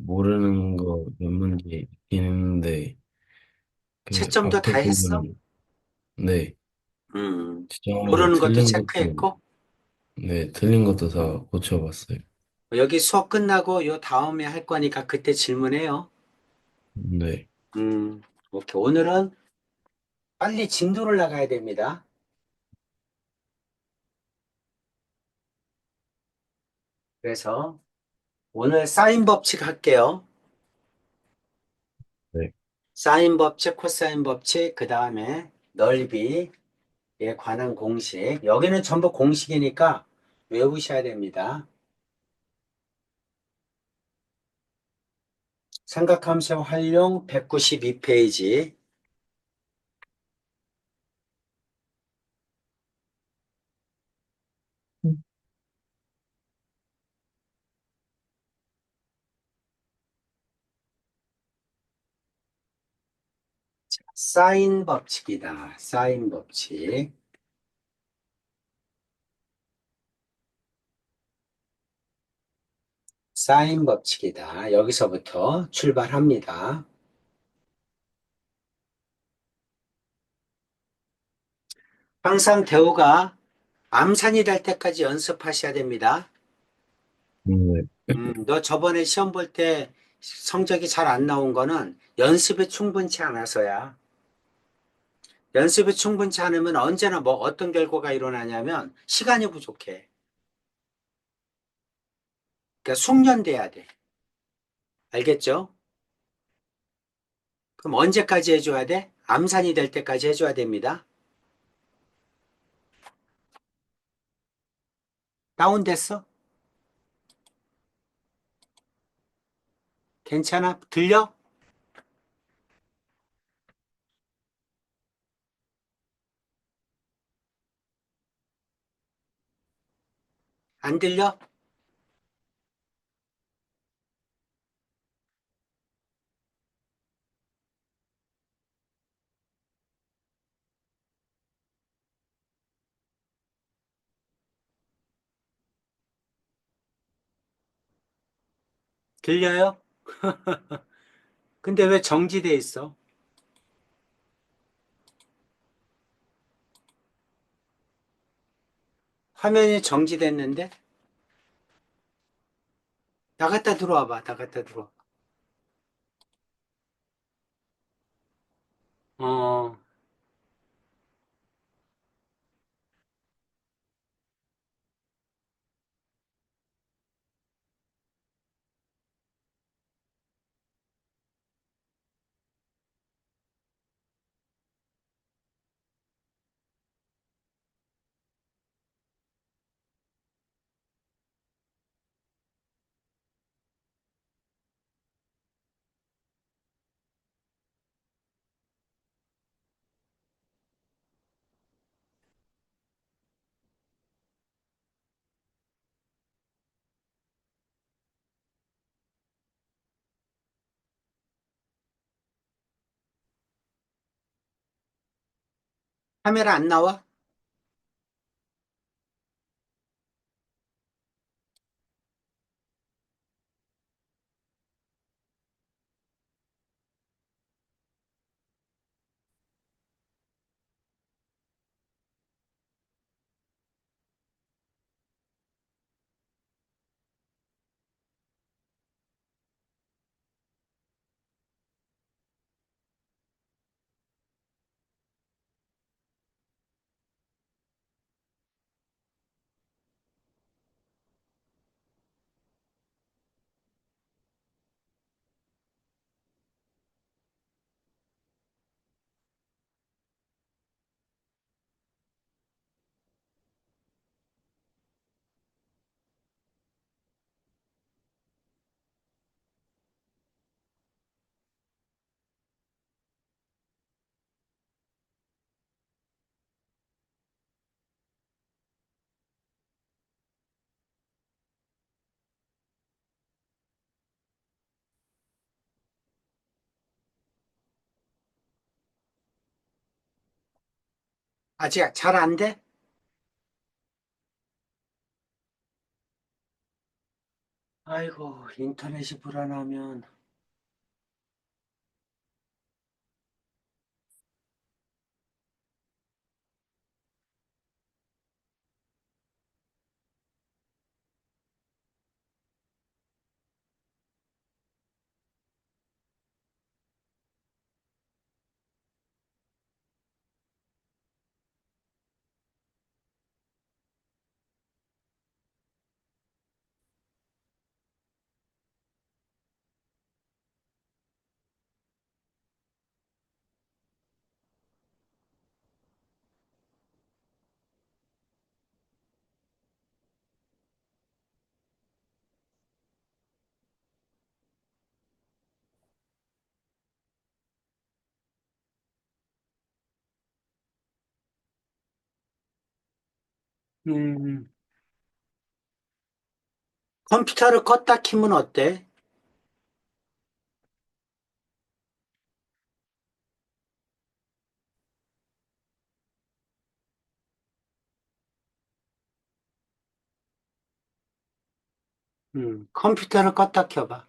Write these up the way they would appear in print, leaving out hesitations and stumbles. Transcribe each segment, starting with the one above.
모르는 거 몇 문제 있긴 했는데, 그 채점도 다 앞에 했어? 부분, 네, 음. 지정하고 모르는 것도 틀린 것도, 체크했고? 네, 틀린 것도 다 고쳐봤어요. 여기 수업 끝나고 요 다음에 할 거니까 그때 질문해요. 네, 음, 오케이. 오늘은 빨리 진도를 나가야 됩니다. 그래서 오늘 사인 법칙 할게요. 네, 사인 법칙, 코사인 법칙, 그 다음에 넓이에 관한 공식. 여기는 전부 공식이니까 외우셔야 됩니다. 삼각함수 활용 192페이지. 사인 법칙이다. 사인 법칙. 사인 법칙이다. 여기서부터 출발합니다. 항상 대우가 암산이 될 때까지 연습하셔야 됩니다. 네, 너 저번에 시험 볼 때 성적이 잘 안 나온 거는 연습이 충분치 않아서야. 연습이 충분치 않으면 언제나 뭐 어떤 결과가 일어나냐면 시간이 부족해. 그러니까 숙련돼야 돼. 알겠죠? 그럼 언제까지 해줘야 돼? 암산이 될 때까지 해줘야 됩니다. 다운됐어? 괜찮아? 들려? 안 들려? 들려요? 근데 왜 정지돼 있어? 화면이 정지됐는데? 나갔다 들어와 봐. 나갔다 들어와. 어, 카메라 안 나와? 아직 잘 안 돼? 아이고, 인터넷이 불안하면, 음, 컴퓨터를 껐다 키면 어때? 컴퓨터를 껐다 켜봐.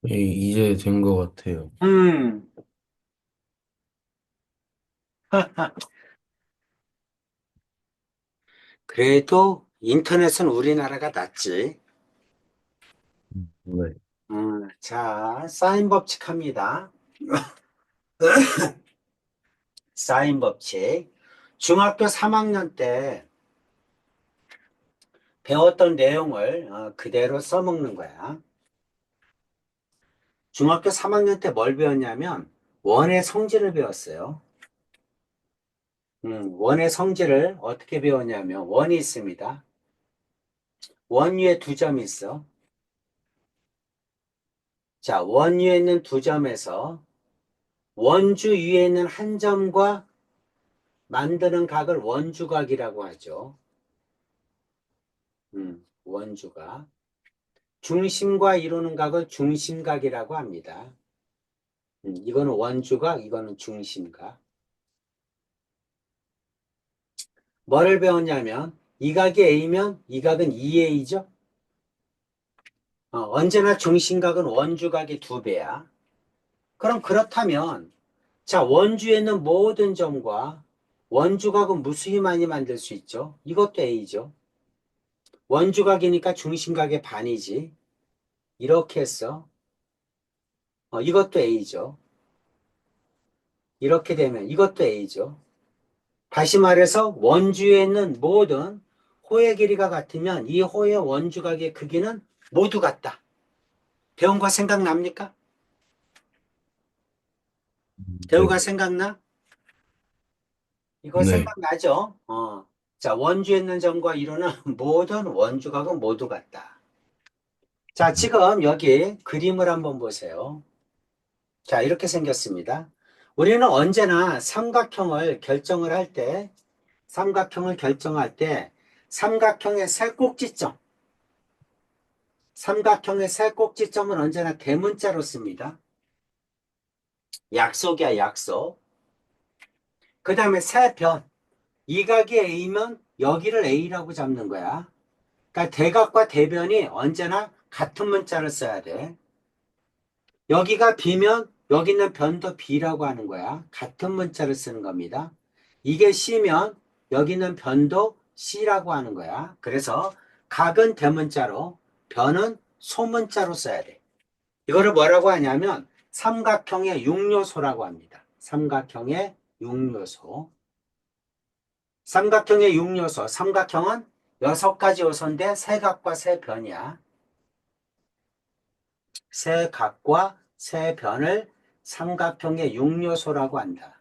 이제 된 것 같아요. 음, 그래도 인터넷은 우리나라가 낫지. 네. 자, 사인 법칙 합니다. 사인 법칙. 중학교 3학년 때 배웠던 내용을 그대로 써먹는 거야. 중학교 3학년 때 뭘 배웠냐면 원의 성질을 배웠어요. 원의 성질을 어떻게 배웠냐면 원이 있습니다. 원 위에 두 점이 있어. 자, 원 위에 있는 두 점에서 원주 위에 있는 한 점과 만드는 각을 원주각이라고 하죠. 원주각. 중심과 이루는 각을 중심각이라고 합니다. 이거는 원주각, 이거는 중심각. 뭐를 배웠냐면 이 각이 A면 이 각은 2A죠. 언제나 중심각은 원주각의 두 배야. 그럼 그렇다면 자, 원주에 있는 모든 점과 원주각은 무수히 많이 만들 수 있죠. 이것도 A죠. 원주각이니까 중심각의 반이지. 이렇게 했어. 이것도 A죠. 이렇게 되면 이것도 A죠. 다시 말해서 원주에 있는 모든 호의 길이가 같으면 이 호의 원주각의 크기는 모두 같다. 배운 거 생각납니까? 네. 대우가 생각나? 이거 네. 생각나죠? 자, 원주에 있는 점과 이루는 모든 원주각은 모두 같다. 자, 지금 여기 그림을 한번 보세요. 자, 이렇게 생겼습니다. 우리는 언제나 삼각형을 결정할 때, 삼각형의 세 꼭지점, 삼각형의 세 꼭지점은 언제나 대문자로 씁니다. 약속이야, 약속. 그 다음에 세 변, 이 각이 A면 여기를 A라고 잡는 거야. 그러니까 대각과 대변이 언제나 같은 문자를 써야 돼. 여기가 B면 여기 있는 변도 B라고 하는 거야. 같은 문자를 쓰는 겁니다. 이게 C면 여기 있는 변도 C라고 하는 거야. 그래서 각은 대문자로 변은 소문자로 써야 돼. 이거를 뭐라고 하냐면 삼각형의 육요소라고 합니다. 삼각형의 육요소. 삼각형의 육요소. 삼각형은 여섯 가지 요소인데 세 각과 세 변이야. 세 각과 세 변을 삼각형의 육요소라고 한다.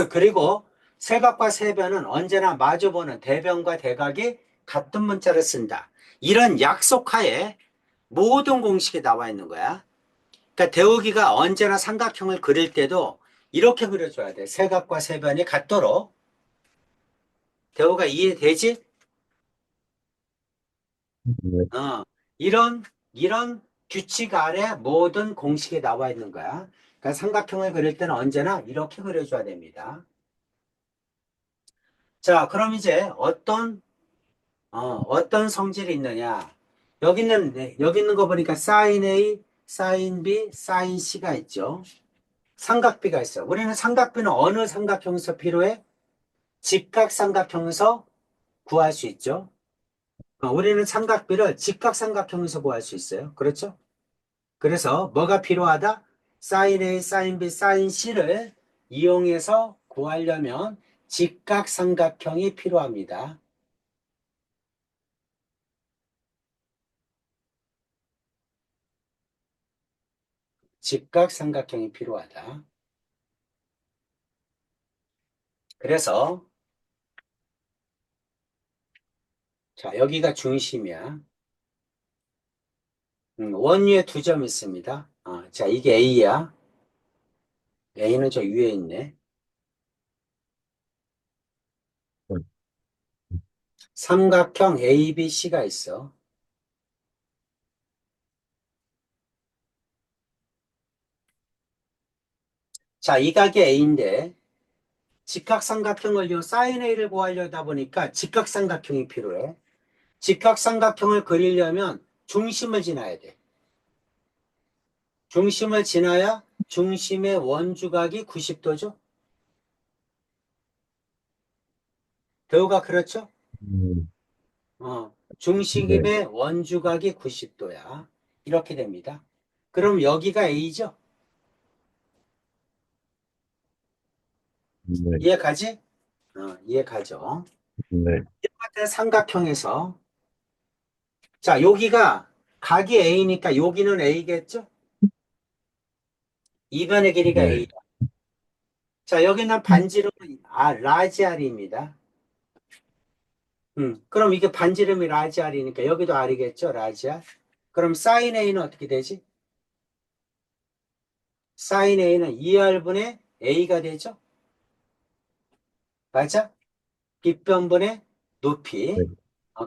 그리고 세 각과 세 변은 언제나 마주보는 대변과 대각이 같은 문자를 쓴다. 이런 약속하에 모든 공식이 나와 있는 거야. 그러니까 대우기가 언제나 삼각형을 그릴 때도 이렇게 그려줘야 돼. 세 각과 세 변이 같도록. 대우가 이해되지? 네. 어, 이런 규칙 아래 모든 공식이 나와 있는 거야. 그러니까 삼각형을 그릴 때는 언제나 이렇게 그려줘야 됩니다. 자, 그럼 이제 어떤 성질이 있느냐? 여기 있는 거 보니까 사인 A, 사인 B, 사인 C가 있죠. 삼각비가 있어. 우리는 삼각비는 어느 삼각형에서 필요해? 직각삼각형에서 구할 수 있죠. 우리는 삼각비를 직각삼각형에서 구할 수 있어요. 그렇죠? 그래서 뭐가 필요하다? 사인 A, 사인 B, 사인 C를 이용해서 구하려면 직각삼각형이 필요합니다. 직각삼각형이 필요하다. 그래서 자, 여기가 중심이야. 원위에 두 점 있습니다. 자, 이게 A야. A는 저 위에 있네. 삼각형 ABC가 있어. 자, 이 각이 A인데 직각삼각형을 요 사인 A를 구하려다 보니까 직각삼각형이 필요해. 직각삼각형을 그리려면 중심을 지나야 돼. 중심을 지나야 중심의 원주각이 90도죠? 배우가 그렇죠? 음, 네, 중심의 원주각이 90도야. 이렇게 됩니다. 그럼 여기가 A죠? 네, 이해가지? 이해가죠? 네, 똑같은 삼각형에서 자, 여기가 각이 A니까 여기는 A겠죠? 이변의 길이가 A. 네, 자, 여기는 반지름은 라지 R입니다. 그럼 이게 반지름이 라지 R이니까 여기도 R이겠죠? 라지 R. 그럼 사인 A는 어떻게 되지? 사인 A는 2R분의 A가 되죠? 맞아? 빗변분의 높이. 네,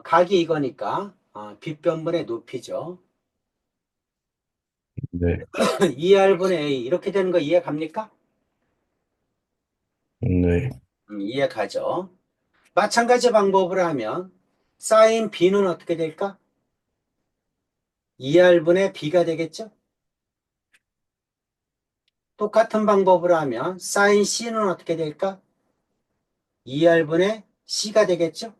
각이 이거니까 빗변분의 높이죠. 네, 2R분의 A 이렇게 되는 거 이해 갑니까? 네, 이해 가죠. 마찬가지 방법으로 하면 사인 B는 어떻게 될까? 2R분의 B가 되겠죠? 똑같은 방법으로 하면 사인 C는 어떻게 될까? 2R분의 C가 되겠죠?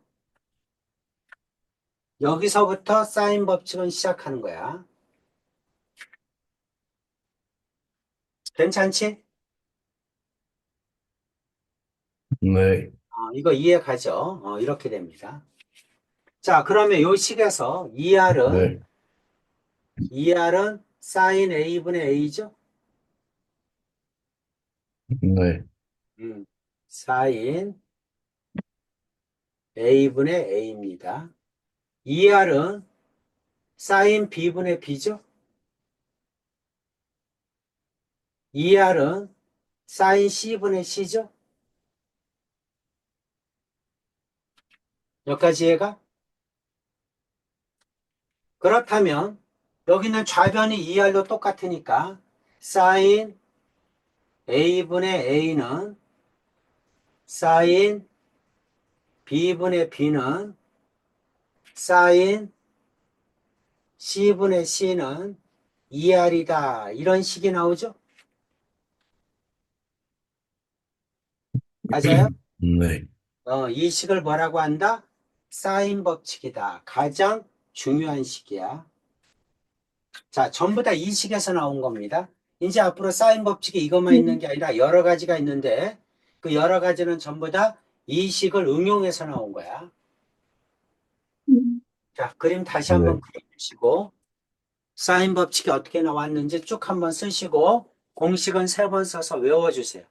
여기서부터 사인 법칙은 시작하는 거야. 괜찮지? 네, 이거 이해 가죠? 이렇게 됩니다. 자, 그러면 요 식에서 2R은 네, 사인 A분의 A죠? 네, 사인 A분의 A입니다. 2R은 사인 B분의 B죠? 2R은 사인 C분의 C죠? 여기까지 이해가? 그렇다면 여기는 좌변이 2R로 똑같으니까 사인 A분의 A는 사인 B분의 B는 사인 C분의 C는 2R이다. 이런 식이 나오죠? 맞아요? 네, 이 식을 뭐라고 한다? 사인 법칙이다. 가장 중요한 식이야. 자, 전부 다 이 식에서 나온 겁니다. 이제 앞으로 사인 법칙이 이것만 있는 게 아니라 여러 가지가 있는데 그 여러 가지는 전부 다 이 식을 응용해서 나온 거야. 자, 그림 다시 네. 한번 그려주시고 사인 법칙이 어떻게 나왔는지 쭉 한번 쓰시고 공식은 세 번 써서 외워주세요.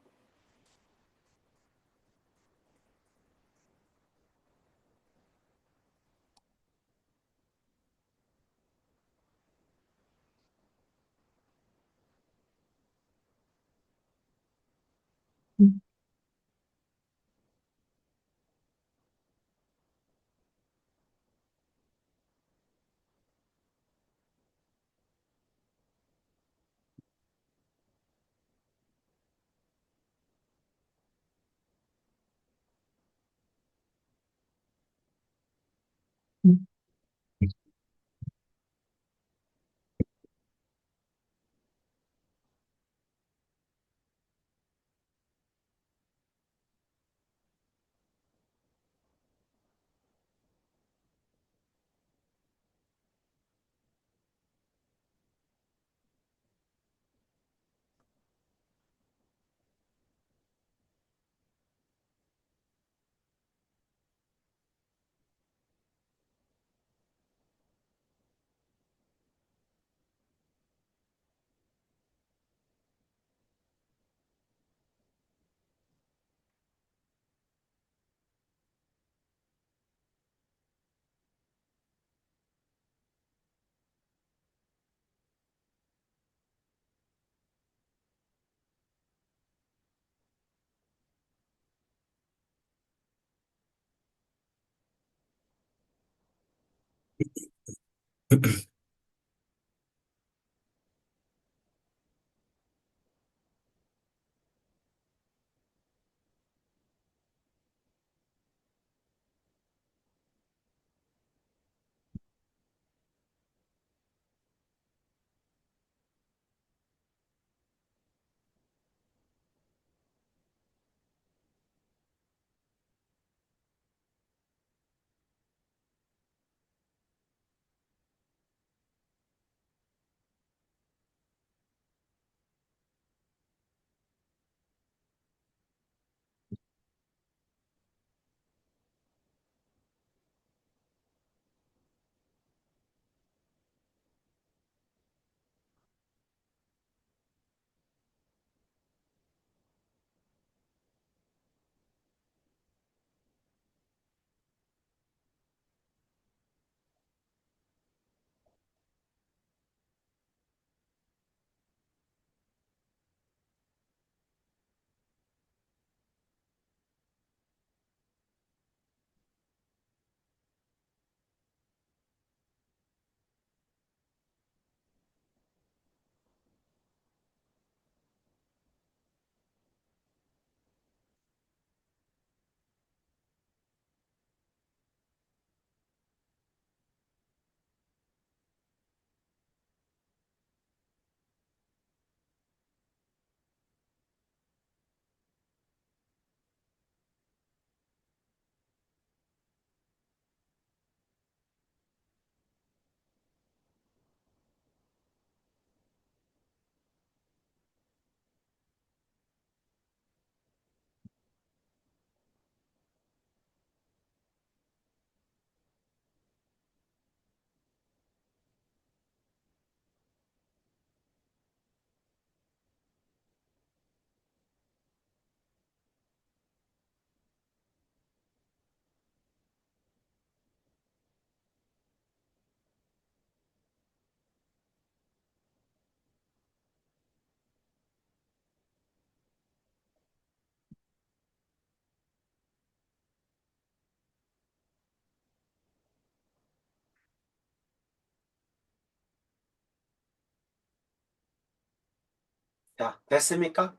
자, 됐습니까?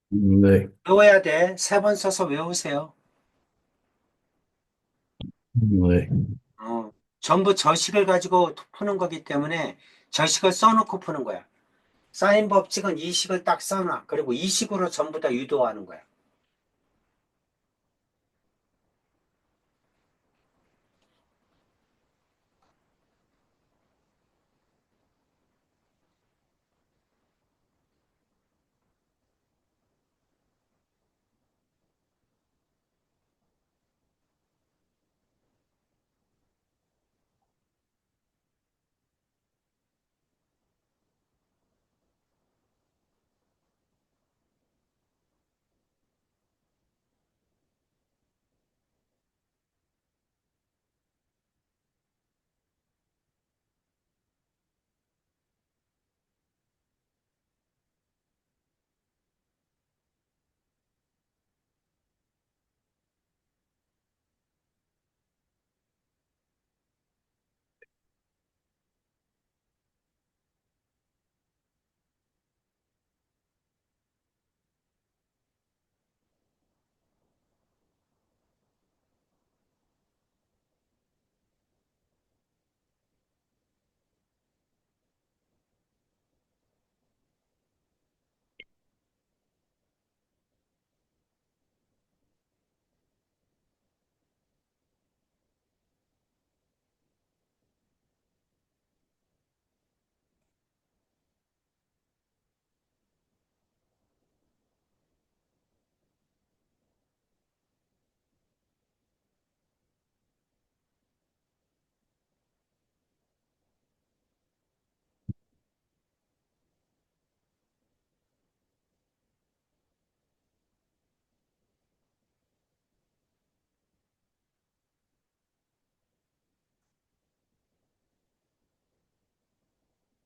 네, 외워야 돼. 세 번 써서 외우세요. 네. 어, 전부 저식을 가지고 푸는 거기 때문에 저식을 써놓고 푸는 거야. 사인 법칙은 이 식을 딱 써놔. 그리고 이 식으로 전부 다 유도하는 거야.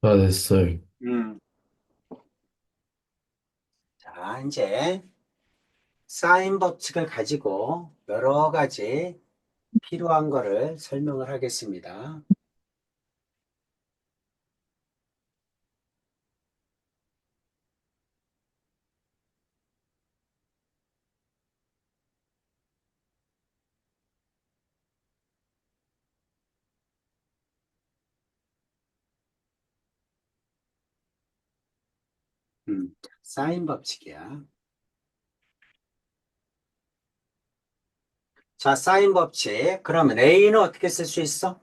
다 됐어요. 음. 자, 이제 사인 법칙을 가지고 여러 가지 필요한 거를 설명을 하겠습니다. 사인 법칙이야. 자, 사인 법칙. 그러면 A는 어떻게 쓸 수 있어?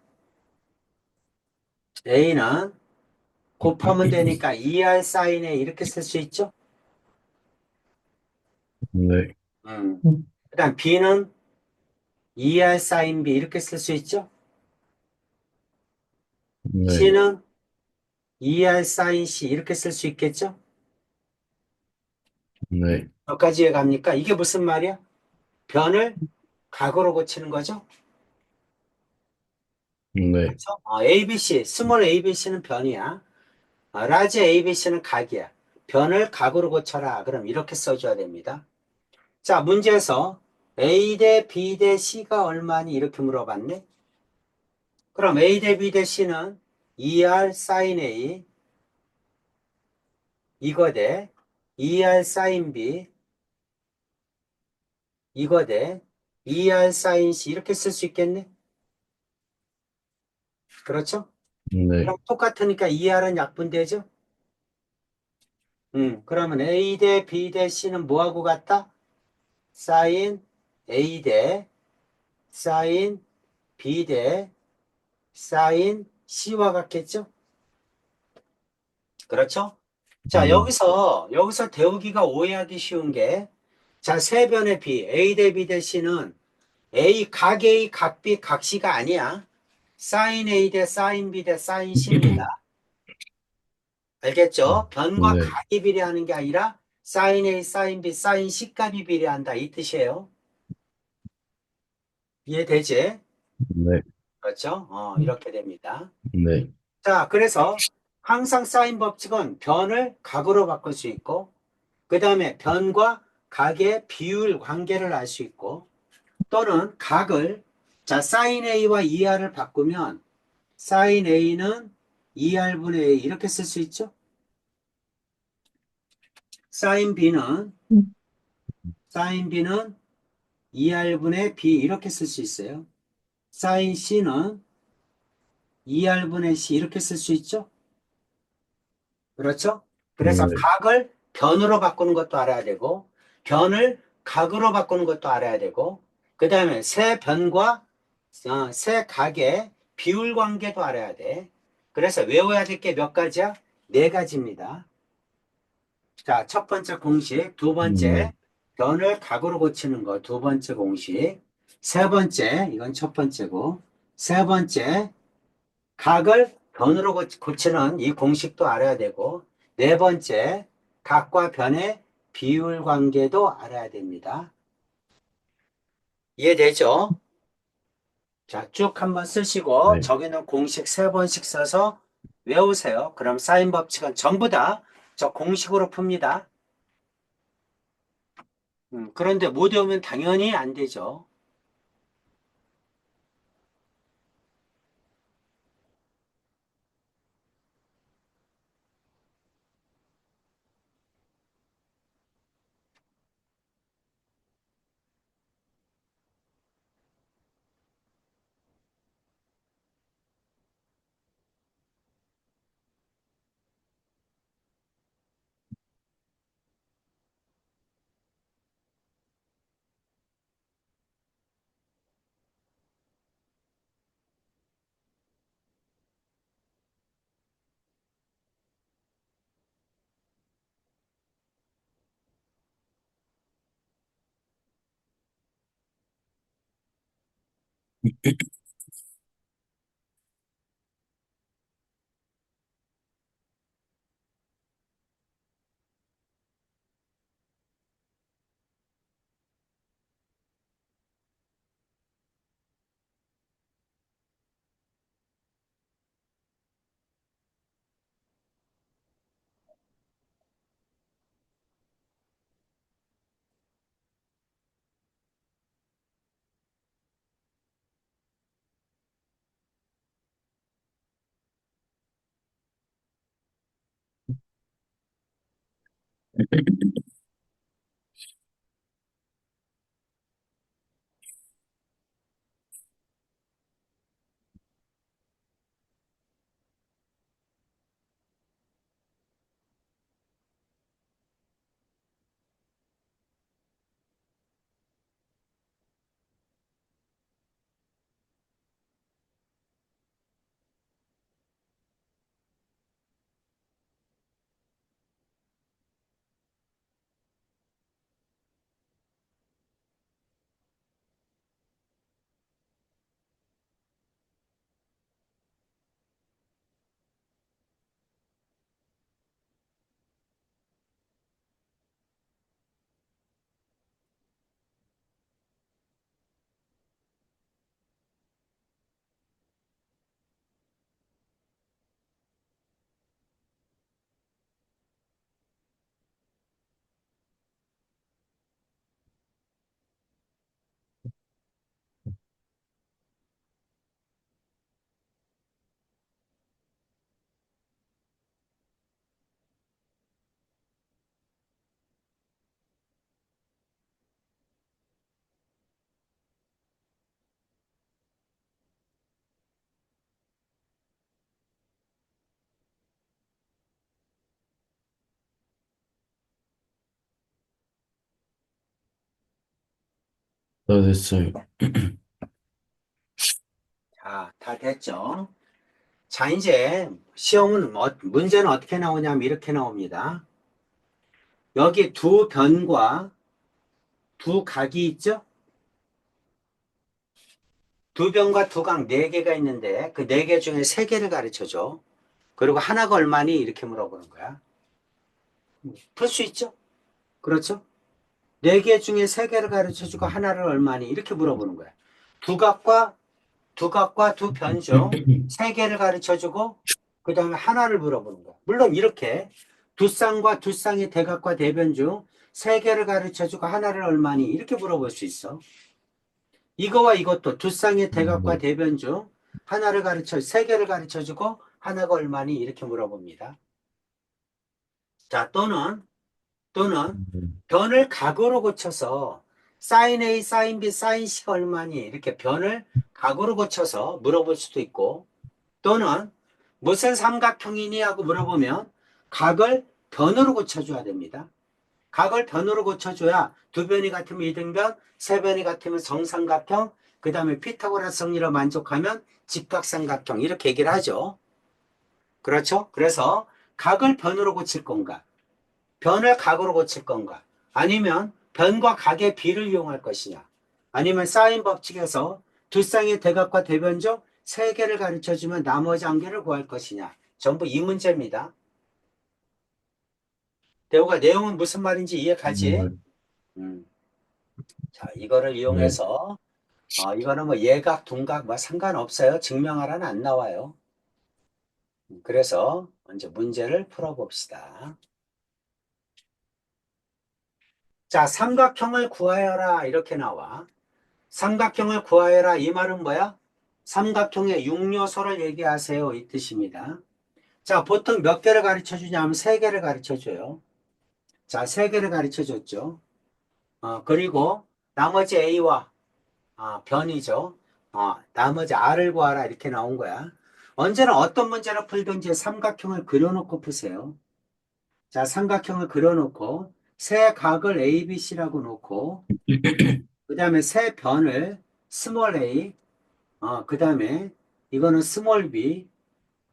A는 곱하면 되니까 2R 사인 A 이렇게 쓸 수 있죠? 네, 음. 그다음 B는 2R 사인 B 이렇게 쓸 수 있죠? 네, C는 2R 사인 C 이렇게 쓸 수 있겠죠? 네, 몇 가지에 갑니까? 이게 무슨 말이야? 변을 각으로 고치는 거죠? 네, 그렇죠? ABC, 스몰 ABC는 변이야. 라지 ABC는 각이야. 변을 각으로 고쳐라. 그럼 이렇게 써줘야 됩니다. 자, 문제에서 A 대 B 대 C가 얼마니? 이렇게 물어봤네. 그럼 A 대 B 대 C는 2R sin A 이거 대 2R sin B 이거 대 2R sin C 이렇게 쓸 수 있겠네. 그렇죠? 네, 그럼 똑같으니까 2R은 약분되죠? 그러면 A 대 B 대 C는 뭐하고 같다? sin A 대 sin B 대 sin C와 같겠죠? 그렇죠? 자, 네, 여기서 대우기가 오해하기 쉬운 게, 자, 세 변의 B, A 대 B 대 C는 각 A, 각 B, 각 C가 아니야. sin A 대 sin B 대 sin C입니다. 알겠죠? 변과 네, 각이 비례하는 게 아니라 sin A, sin B, sin C 값이 비례한다. 이 뜻이에요. 이해되지? 네, 그렇죠? 이렇게 됩니다. 네, 자, 그래서 항상 사인 법칙은 변을 각으로 바꿀 수 있고, 그 다음에 변과 각의 비율 관계를 알 수 있고, 또는 각을, 자, 사인 A와 2R을 바꾸면, 사인 A는 2R분의 A 이렇게 쓸 수 있죠? 사인 B는 음. 사인 B는 2R분의 B 이렇게 쓸 수 있어요. 사인 C는 2R분의 C 이렇게 쓸 수 있죠? 그렇죠? 그래서 네. 각을 변으로 바꾸는 것도 알아야 되고, 변을 각으로 바꾸는 것도 알아야 되고, 그 다음에 세 변과 세 각의 비율 관계도 알아야 돼. 그래서 외워야 될 게 몇 가지야? 네 가지입니다. 자, 첫 번째 공식, 두 번째, 네. 변을 각으로 고치는 거, 두 번째 공식. 세 번째, 이건 첫 번째고, 세 번째, 각을 변으로 고치는 이 공식도 알아야 되고, 네 번째, 각과 변의 비율 관계도 알아야 됩니다. 이해되죠? 자, 쭉 한번 쓰시고, 네. 저기는 공식 세 번씩 써서 외우세요. 그럼 사인 법칙은 전부 다 저 공식으로 풉니다. 그런데 못 외우면 당연히 안 되죠. 다 됐어요. 자, 다 됐죠? 자, 이제 시험은 문제는 어떻게 나오냐면 이렇게 나옵니다. 여기 두 변과 두 각이 있죠? 두 변과 두 각 네 개가 있는데 그 네 개 중에 세 개를 가르쳐 줘. 그리고 하나가 얼마니? 이렇게 물어보는 거야. 풀 수 있죠? 그렇죠? 네 개 중에 세 개를 가르쳐 주고 하나를 얼마니? 이렇게 물어보는 거야. 두 각과 두 변 중 세 개를 가르쳐 주고 그 다음에 하나를 물어보는 거야. 물론 이렇게 두 쌍과 두 쌍의 대각과 대변 중 세 개를 가르쳐 주고 하나를 얼마니? 이렇게 물어볼 수 있어. 이거와 이것도 두 쌍의 대각과 네. 대변 중 하나를 세 개를 가르쳐 주고 하나가 얼마니? 이렇게 물어봅니다. 자, 또는 또는 음, 변을 각으로 고쳐서 사인 A, 사인 B, 사인 C가 얼마니? 이렇게 변을 각으로 고쳐서 물어볼 수도 있고 또는 무슨 삼각형이니 하고 물어보면 각을 변으로 고쳐줘야 됩니다. 각을 변으로 고쳐줘야 두 변이 같으면 이등변, 세 변이 같으면 정삼각형, 그 다음에 피타고라스 정리로 만족하면 직각삼각형 이렇게 얘기를 하죠. 그렇죠? 그래서 각을 변으로 고칠 건가? 변을 각으로 고칠 건가? 아니면 변과 각의 비를 이용할 것이냐? 아니면 사인 법칙에서 두 쌍의 대각과 대변적 세 개를 가르쳐주면 나머지 한 개를 구할 것이냐? 전부 이 문제입니다. 대우가 내용은 무슨 말인지 이해가지? 네, 음. 자, 이거를 네, 이용해서 이거는 뭐 예각, 둔각 뭐 상관없어요. 증명하라는 안 나와요. 그래서 먼저 문제를 풀어봅시다. 자, 삼각형을 구하여라 이렇게 나와. 삼각형을 구하여라 이 말은 뭐야? 삼각형의 육요소를 얘기하세요 이 뜻입니다. 자, 보통 몇 개를 가르쳐 주냐면 세 개를 가르쳐 줘요. 자, 세 개를 가르쳐 줬죠. 그리고 나머지 A와 변이죠. 나머지 R을 구하라 이렇게 나온 거야. 언제나 어떤 문제를 풀든지 삼각형을 그려놓고 푸세요. 자, 삼각형을 그려놓고 세 각을 A, B, C라고 놓고 그 다음에 세 변을 스몰 a, 그 다음에 이거는 스몰 b,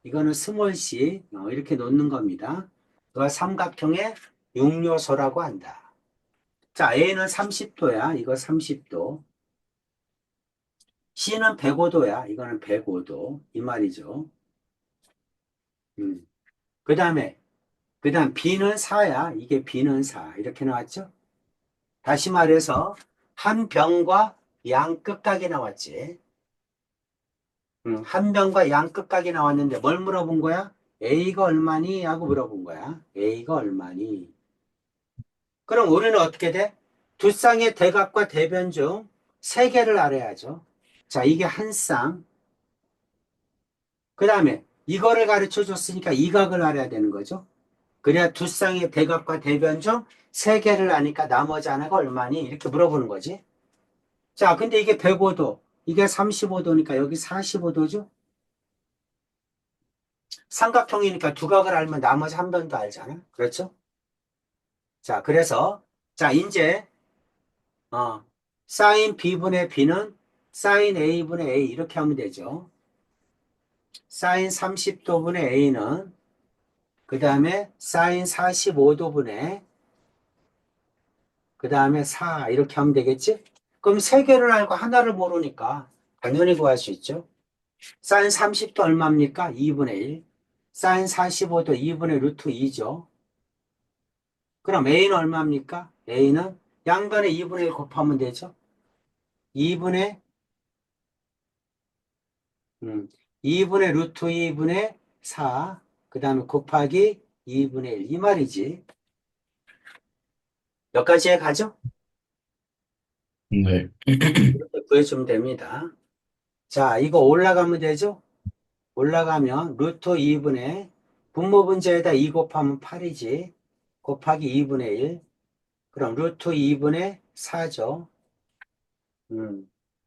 이거는 스몰 c 이렇게 놓는 겁니다. 그걸 삼각형의 육요소라고 한다. 자, A는 30도야. 이거 30도. C는 105도야. 이거는 105도. 이 말이죠. 음. 그 다음 B는 4야. 이게 B는 4. 이렇게 나왔죠? 다시 말해서 한 병과 양 끝각이 나왔지. 한 병과 양 끝각이 나왔는데 뭘 물어본 거야? A가 얼마니? 하고 물어본 거야. A가 얼마니? 그럼 우리는 어떻게 돼? 두 쌍의 대각과 대변 중 세 개를 알아야죠. 자, 이게 한 쌍. 그 다음에 이거를 가르쳐 줬으니까 이 각을 알아야 되는 거죠. 그래야 두 쌍의 대각과 대변 중 세 개를 아니까 나머지 하나가 얼마니? 이렇게 물어보는 거지. 자, 근데 이게 105도, 이게 35도니까 여기 45도죠? 삼각형이니까 두 각을 알면 나머지 한 변도 알잖아. 그렇죠? 자, 그래서, 자, 이제, 사인 B분의 B는 사인 A분의 A 이렇게 하면 되죠. 사인 30도분의 A는 그 다음에 사인 45도분의 그 다음에 4 이렇게 하면 되겠지? 그럼 세 개를 알고 하나를 모르니까 당연히 구할 수 있죠. 사인 30도 얼마입니까? 2분의 1. 사인 45도 2분의 루트 2죠. 그럼 A는 얼마입니까? A는 양변에 2분의 1 곱하면 되죠. 2분의 2분의 루트 2분의 4, 그 다음에 곱하기 2분의 1. 이 말이지. 여기까지에 가죠? 네, 이렇게 구해주면 됩니다. 자, 이거 올라가면 되죠? 올라가면 루트 2분의 분모분자에다 2 곱하면 8이지. 곱하기 2분의 1. 그럼 루트 2분의 4죠.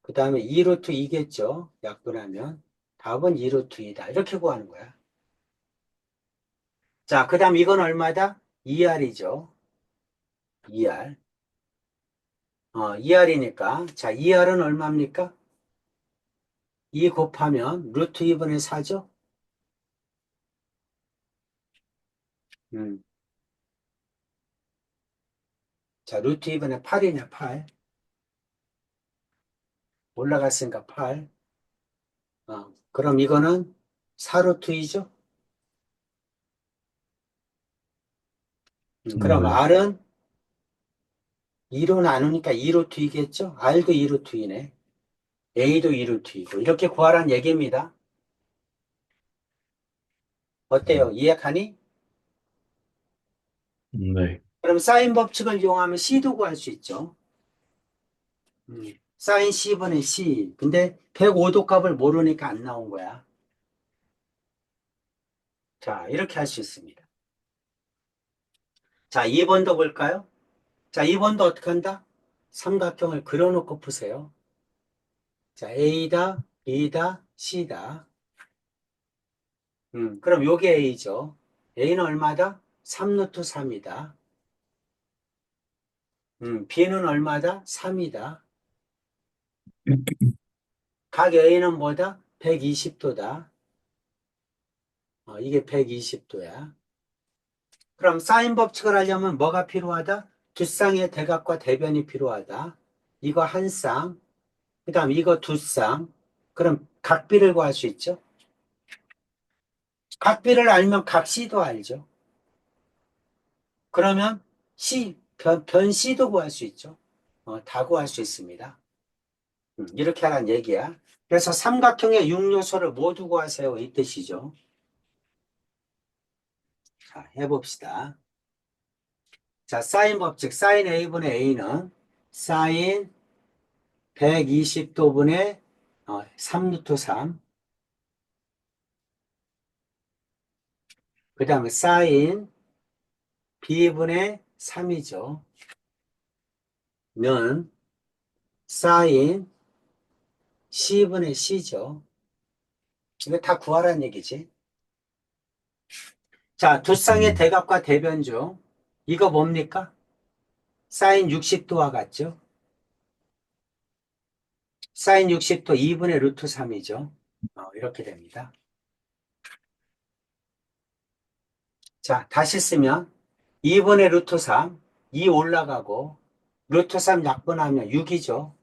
그 다음에 2루트 2겠죠. 약분하면. 답은 2루트 2다. 이렇게 구하는 거야. 자, 그 다음 이건 얼마다? 2R이죠. 2R. 2R이니까. 자, 2R은 얼마입니까? 2 곱하면 루트 2분의 4죠? 음. 자, 루트 2분의 8이네, 8. 올라갔으니까 8. 그럼 이거는 4루트 2죠? 그럼 네, R은 2로 나누니까 2루트 2겠죠? R도 2루트 2네. A도 2루트 2고. 이렇게 구하라는 얘기입니다. 어때요? 이해가니? 네, 그럼 사인 법칙을 이용하면 C도 구할 수 있죠. 사인 C분의 C. 근데 105도 값을 모르니까 안 나온 거야. 자, 이렇게 할 수 있습니다. 자, 2번도 볼까요? 자, 2번도 어떻게 한다? 삼각형을 그려놓고 푸세요. 자, A다, B다, C다. 그럼 요게 A죠. A는 얼마다? 3루트 3이다. B는 얼마다? 3이다. 각 A는 뭐다? 120도다. 이게 120도야. 그럼 사인 법칙을 하려면 뭐가 필요하다? 두 쌍의 대각과 대변이 필요하다. 이거 한 쌍, 그 다음 이거 두 쌍. 그럼 각비를 구할 수 있죠? 각비를 알면 각 C도 알죠? 그러면 C, 변 C도 구할 수 있죠? 다 구할 수 있습니다. 이렇게 하라는 얘기야. 그래서 삼각형의 6요소를 모두 구하세요. 이 뜻이죠. 자, 해봅시다. 자, 사인 법칙, 사인 A분의 A는 사인 120도분의 3루트 3. 그 다음에 사인 B분의 3이죠. 는 사인 C분의 C죠. 이거 다 구하라는 얘기지. 자, 두 쌍의 음, 대각과 대변 중 이거 뭡니까? 사인 60도와 같죠? 사인 60도 2분의 루트 3이죠. 이렇게 됩니다. 자, 다시 쓰면 2분의 루트 3, 2 올라가고 루트 3 약분하면 6이죠.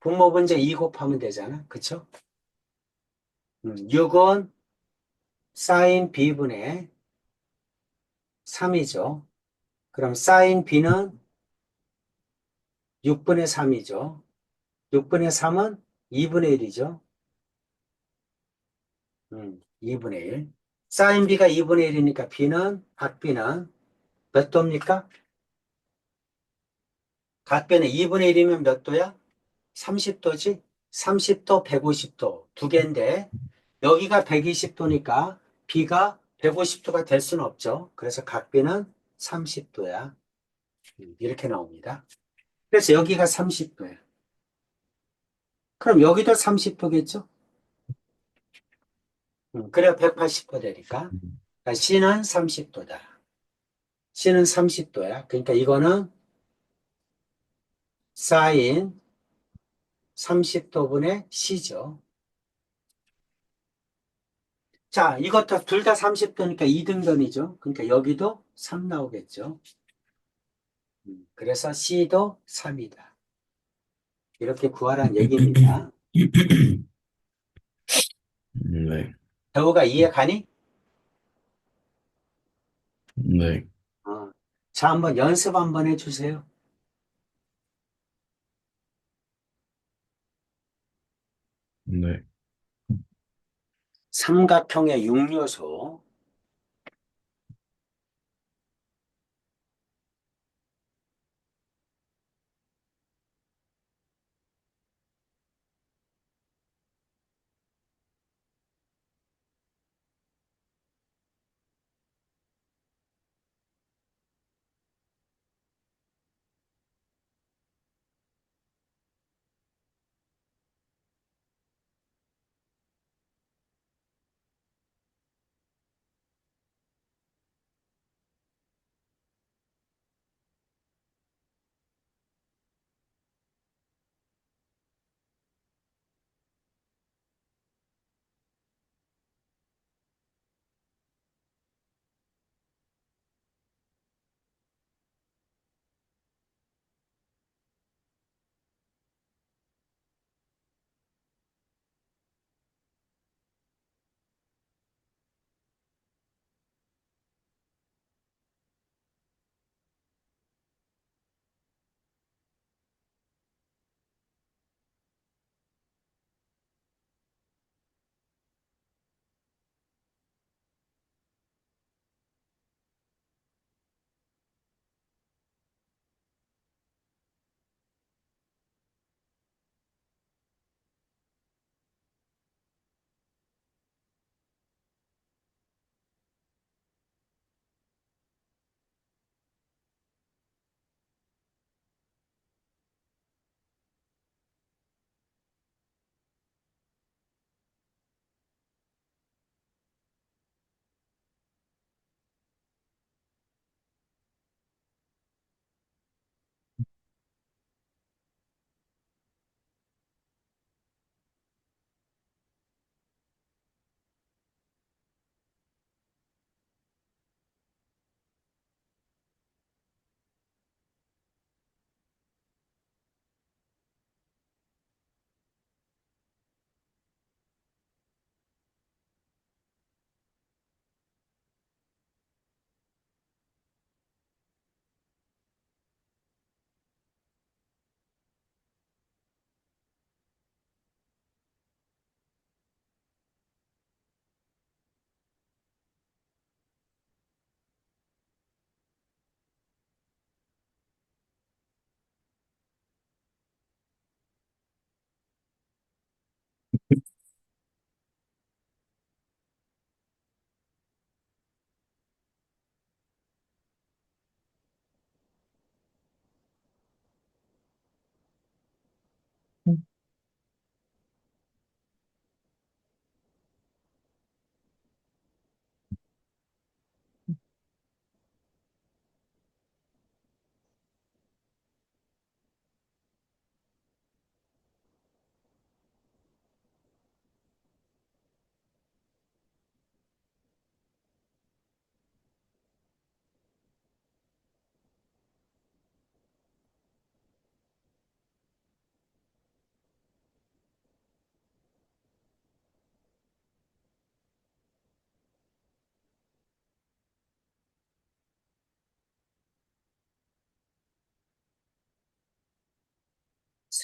분모분제 2 곱하면 되잖아. 그쵸? 6은 사인 B분의 3이죠. 그럼 사인 B는 6분의 3이죠. 6분의 3은 2분의 1이죠. 2분의 1. 사인 B가 2분의 1이니까 B는, 각B는 몇 도입니까? 각변에 2분의 1이면 몇 도야? 30도지? 30도, 150도. 두 개인데, 여기가 120도니까 B가 150도가 될 수는 없죠. 그래서 각변은 30도야. 이렇게 나옵니다. 그래서 여기가 30도야. 그럼 여기도 30도겠죠? 그래야 180도 되니까. 그러니까 C는 30도다. C는 30도야. 그러니까 이거는 사인 30도분의 C죠. 자, 이것도 둘 다 30도니까 이등변이죠. 그러니까 여기도 3 나오겠죠. 그래서 C도 3이다. 이렇게 구하라는 얘기입니다. 네, 배우가 이해 가니? 네, 어. 자, 한번 연습 한번 해주세요. 네. 삼각형의 6요소.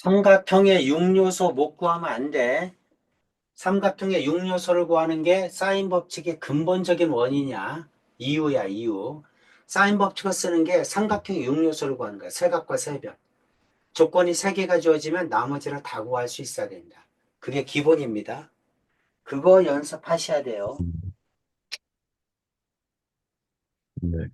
삼각형의 6요소 못 구하면 안 돼. 삼각형의 6요소를 구하는 게 사인 법칙의 근본적인 원이냐? 이유야, 이유. 사인 법칙을 쓰는 게 삼각형의 6요소를 구하는 거야. 세각과 세변. 조건이 3개가 주어지면 나머지를 다 구할 수 있어야 된다. 그게 기본입니다. 그거 연습하셔야 돼요. 네.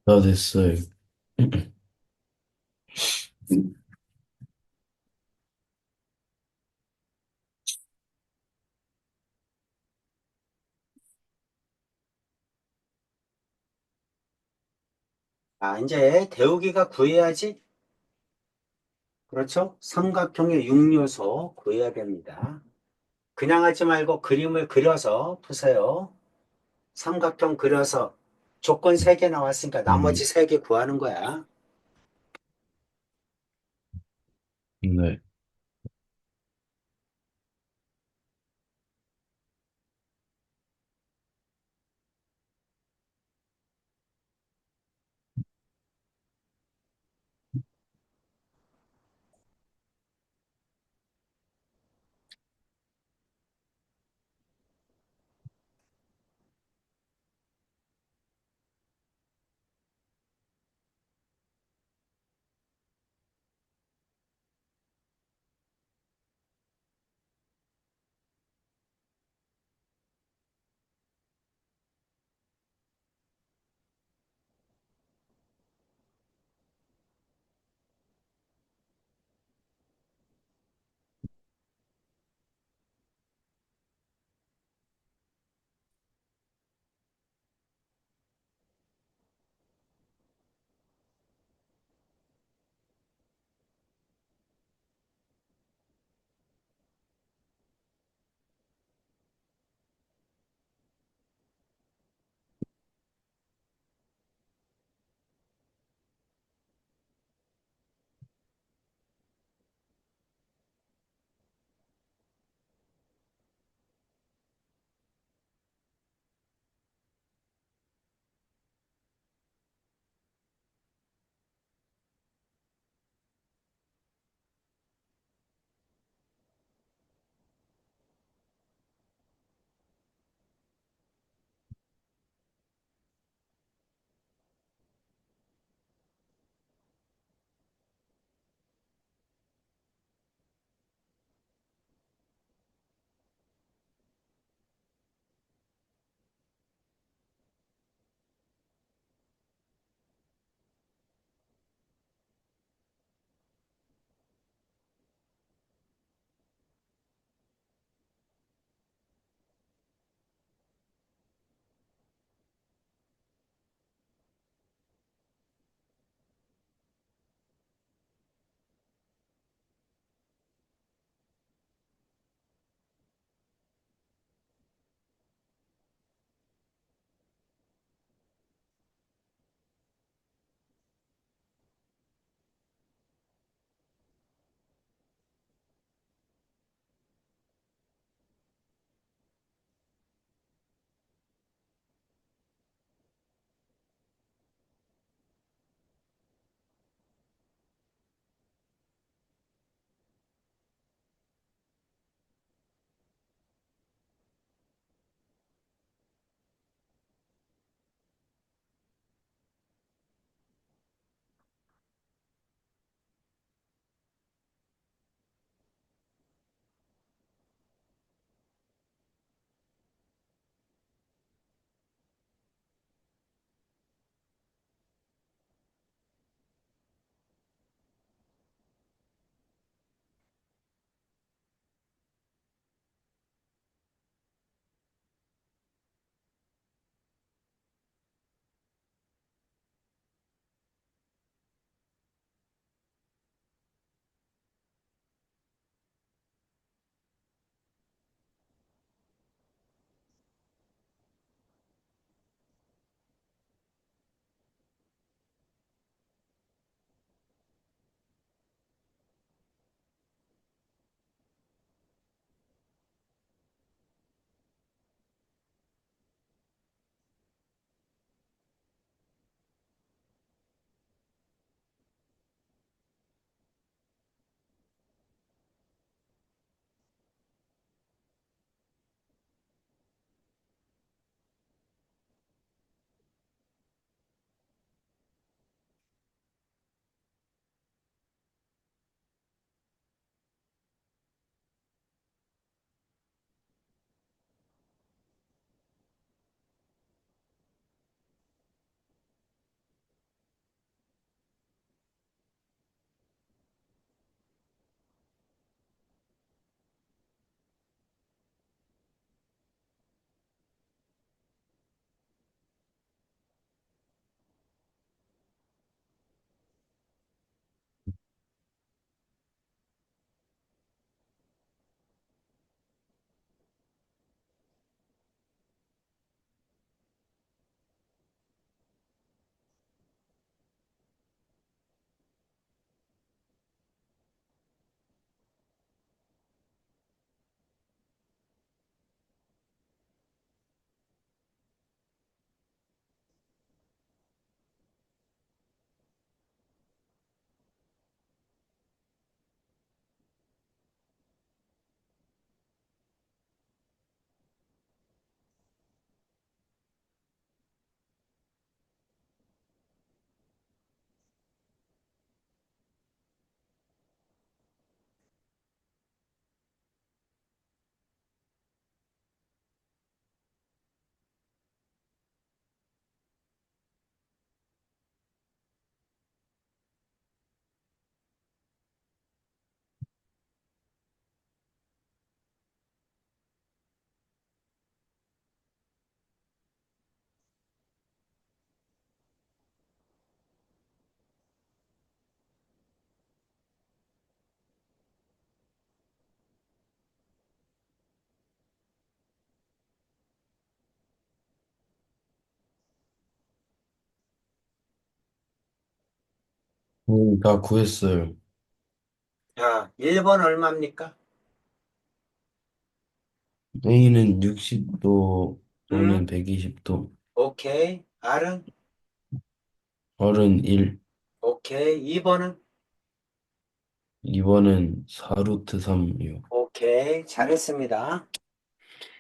다 됐어요. 아, 이제 대우기가 구해야지. 그렇죠? 삼각형의 6요소 구해야 됩니다. 그냥 하지 말고 그림을 그려서 푸세요. 삼각형 그려서 조건 3개 나왔으니까 음, 나머지 3개 구하는 거야. 네. 다 구했어요. 자, 1번 얼마입니까? A는 60도 또는 음, 120도, 오케이. R은? R은 1, 오케이. 2번은? 2번은 4루트 3이요. 오케이. 잘했습니다.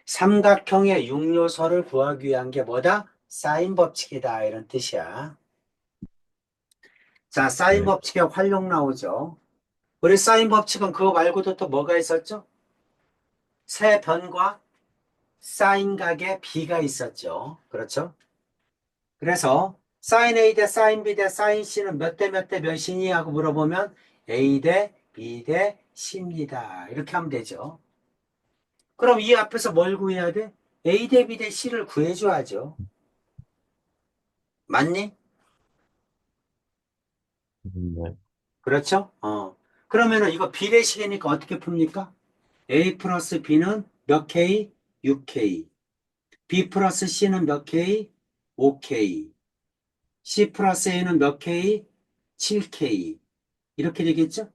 삼각형의 육요소를 구하기 위한 게 뭐다? 사인 법칙이다. 이런 뜻이야. 자, 사인 네. 법칙의 활용 나오죠. 우리 사인 법칙은 그거 말고도 또 뭐가 있었죠? 세변과 사인각의 비가 있었죠. 그렇죠? 그래서 사인 A 대 사인 B 대 사인 C는 몇 대 몇 대 몇이니? 하고 물어보면 A 대 B 대 C입니다. 이렇게 하면 되죠. 그럼 이 앞에서 뭘 구해야 돼? A 대 B 대 C를 구해줘야죠. 맞니? 네. 그렇죠? 그러면은 이거 비례식이니까 어떻게 풉니까? A 플러스 B는 몇 K? 6K. B 플러스 C는 몇 K? 5K. C 플러스 A는 몇 K? 7K. 이렇게 되겠죠?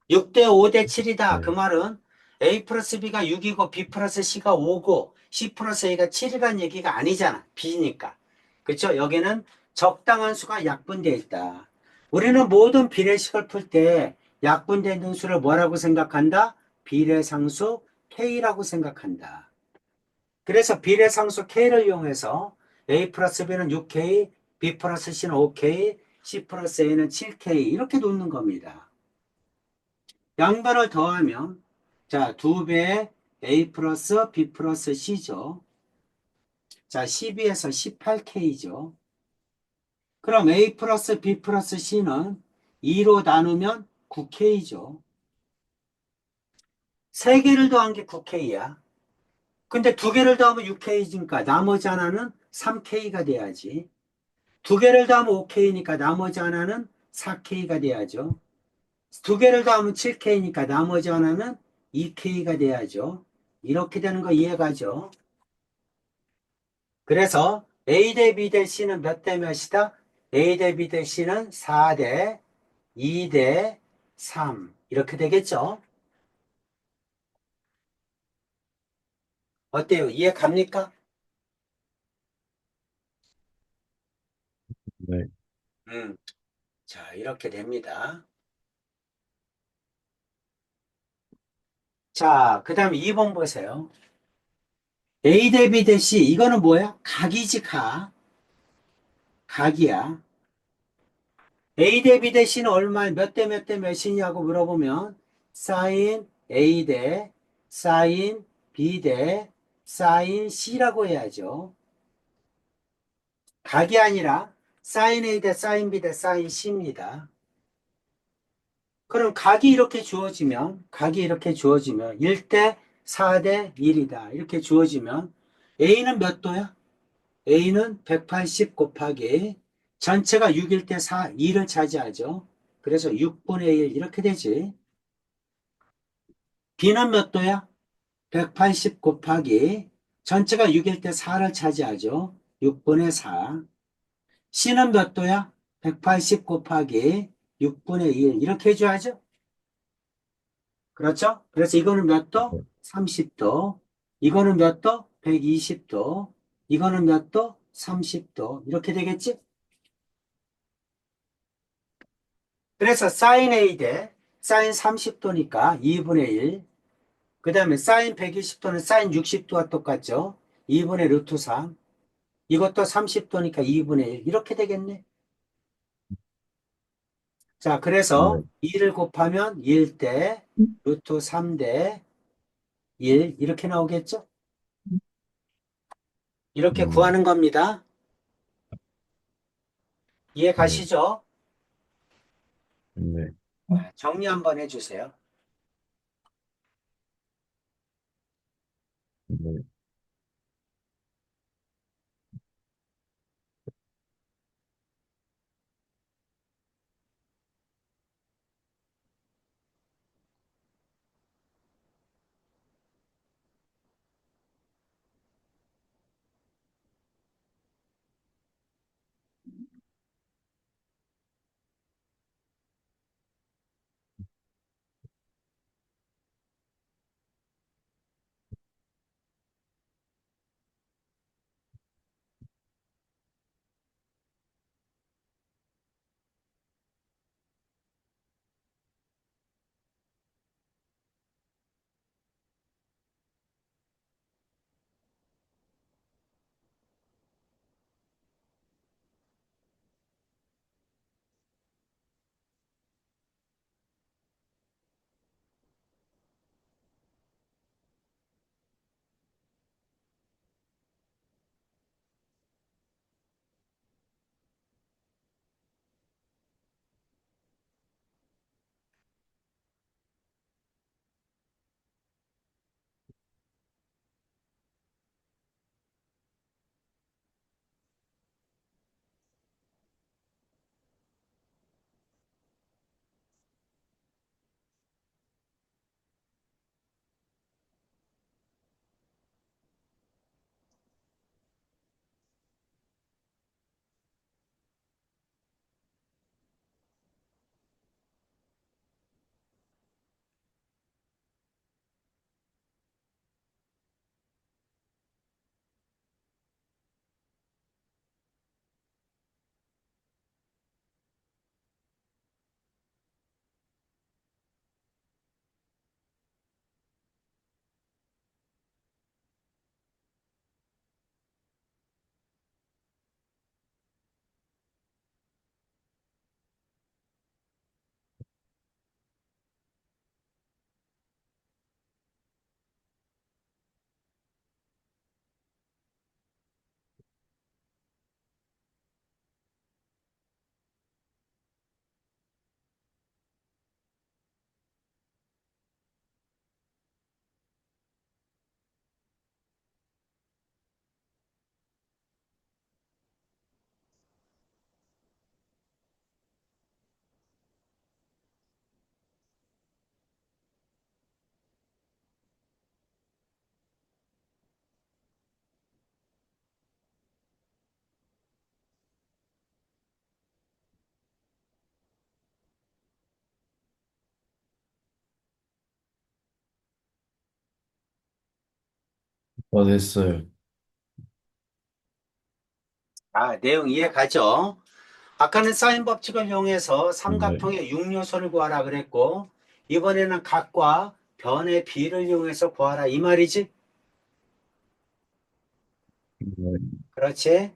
6대 5대 7이다. 그 네. 말은 A 플러스 B가 6이고 B 플러스 C가 5고 C 플러스 A가 7이라는 얘기가 아니잖아. B니까. 그렇죠? 여기는 적당한 수가 약분되어 있다. 우리는 모든 비례식을 풀 때 약분되어 있는 수를 뭐라고 생각한다? 비례상수 K라고 생각한다. 그래서 비례상수 K를 이용해서 A 플러스 B는 6K, B 플러스 C는 5K, C 플러스 A는 7K 이렇게 놓는 겁니다. 양변을 더하면 자, 2배의 A 플러스 B 플러스 C죠. 자, 12에서 18K죠. 그럼 A 플러스 B 플러스 C는 2로 나누면 9K죠. 3개를 더한 게 9K야. 근데 2개를 더하면 6K니까 나머지 하나는 3K가 돼야지. 2개를 더하면 5K니까 나머지 하나는 4K가 돼야죠. 2개를 더하면 7K니까 나머지 하나는 2K가 돼야죠. 이렇게 되는 거 이해가죠? 그래서 A 대 B 대 C는 몇 대 몇이다? A 대 B 대 C는 4 대 2 대 3. 이렇게 되겠죠? 어때요? 이해 갑니까? 네. 음. 자, 이렇게 됩니다. 자, 그 다음에 2번 보세요. A 대 B 대 C. 이거는 뭐야? 각이지, 각. 각이야. A 대 B 대 C는 얼마, 몇 대 몇 대 몇이냐고 물어보면, 사인 A 대 사인 B 대 사인 C라고 해야죠. 각이 아니라 사인 A 대 사인 B 대 사인 C입니다. 그럼 각이 이렇게 주어지면 1대 4대 1이다. 이렇게 주어지면 A는 몇 도야? A는 180 곱하기 전체가 6일 때 4, 2를 차지하죠. 그래서 6분의 1 이렇게 되지. B는 몇 도야? 180 곱하기 전체가 6일 때 4를 차지하죠. 6분의 4. C는 몇 도야? 180 곱하기 6분의 1 이렇게 해줘야죠. 그렇죠? 그래서 이거는 몇 도? 30도. 이거는 몇 도? 120도. 이거는 몇 도? 30도. 이렇게 되겠지? 그래서 사인 A 대 사인 30도니까 2분의 1. 그 다음에 사인 120도는 사인 60도와 똑같죠? 2분의 루트 3. 이것도 30도니까 2분의 1. 이렇게 되겠네. 자, 그래서 네. 2를 곱하면 1대 루트 3대 1 이렇게 나오겠죠? 이렇게 음, 구하는 겁니다. 이해 네. 가시죠? 네. 정리 한번 해주세요. 네. 됐어요. 내용 이해 가죠? 아까는 사인 법칙을 이용해서 네. 삼각형의 육요소를 구하라 그랬고, 이번에는 각과 변의 비를 이용해서 구하라 이 말이지? 네. 그렇지?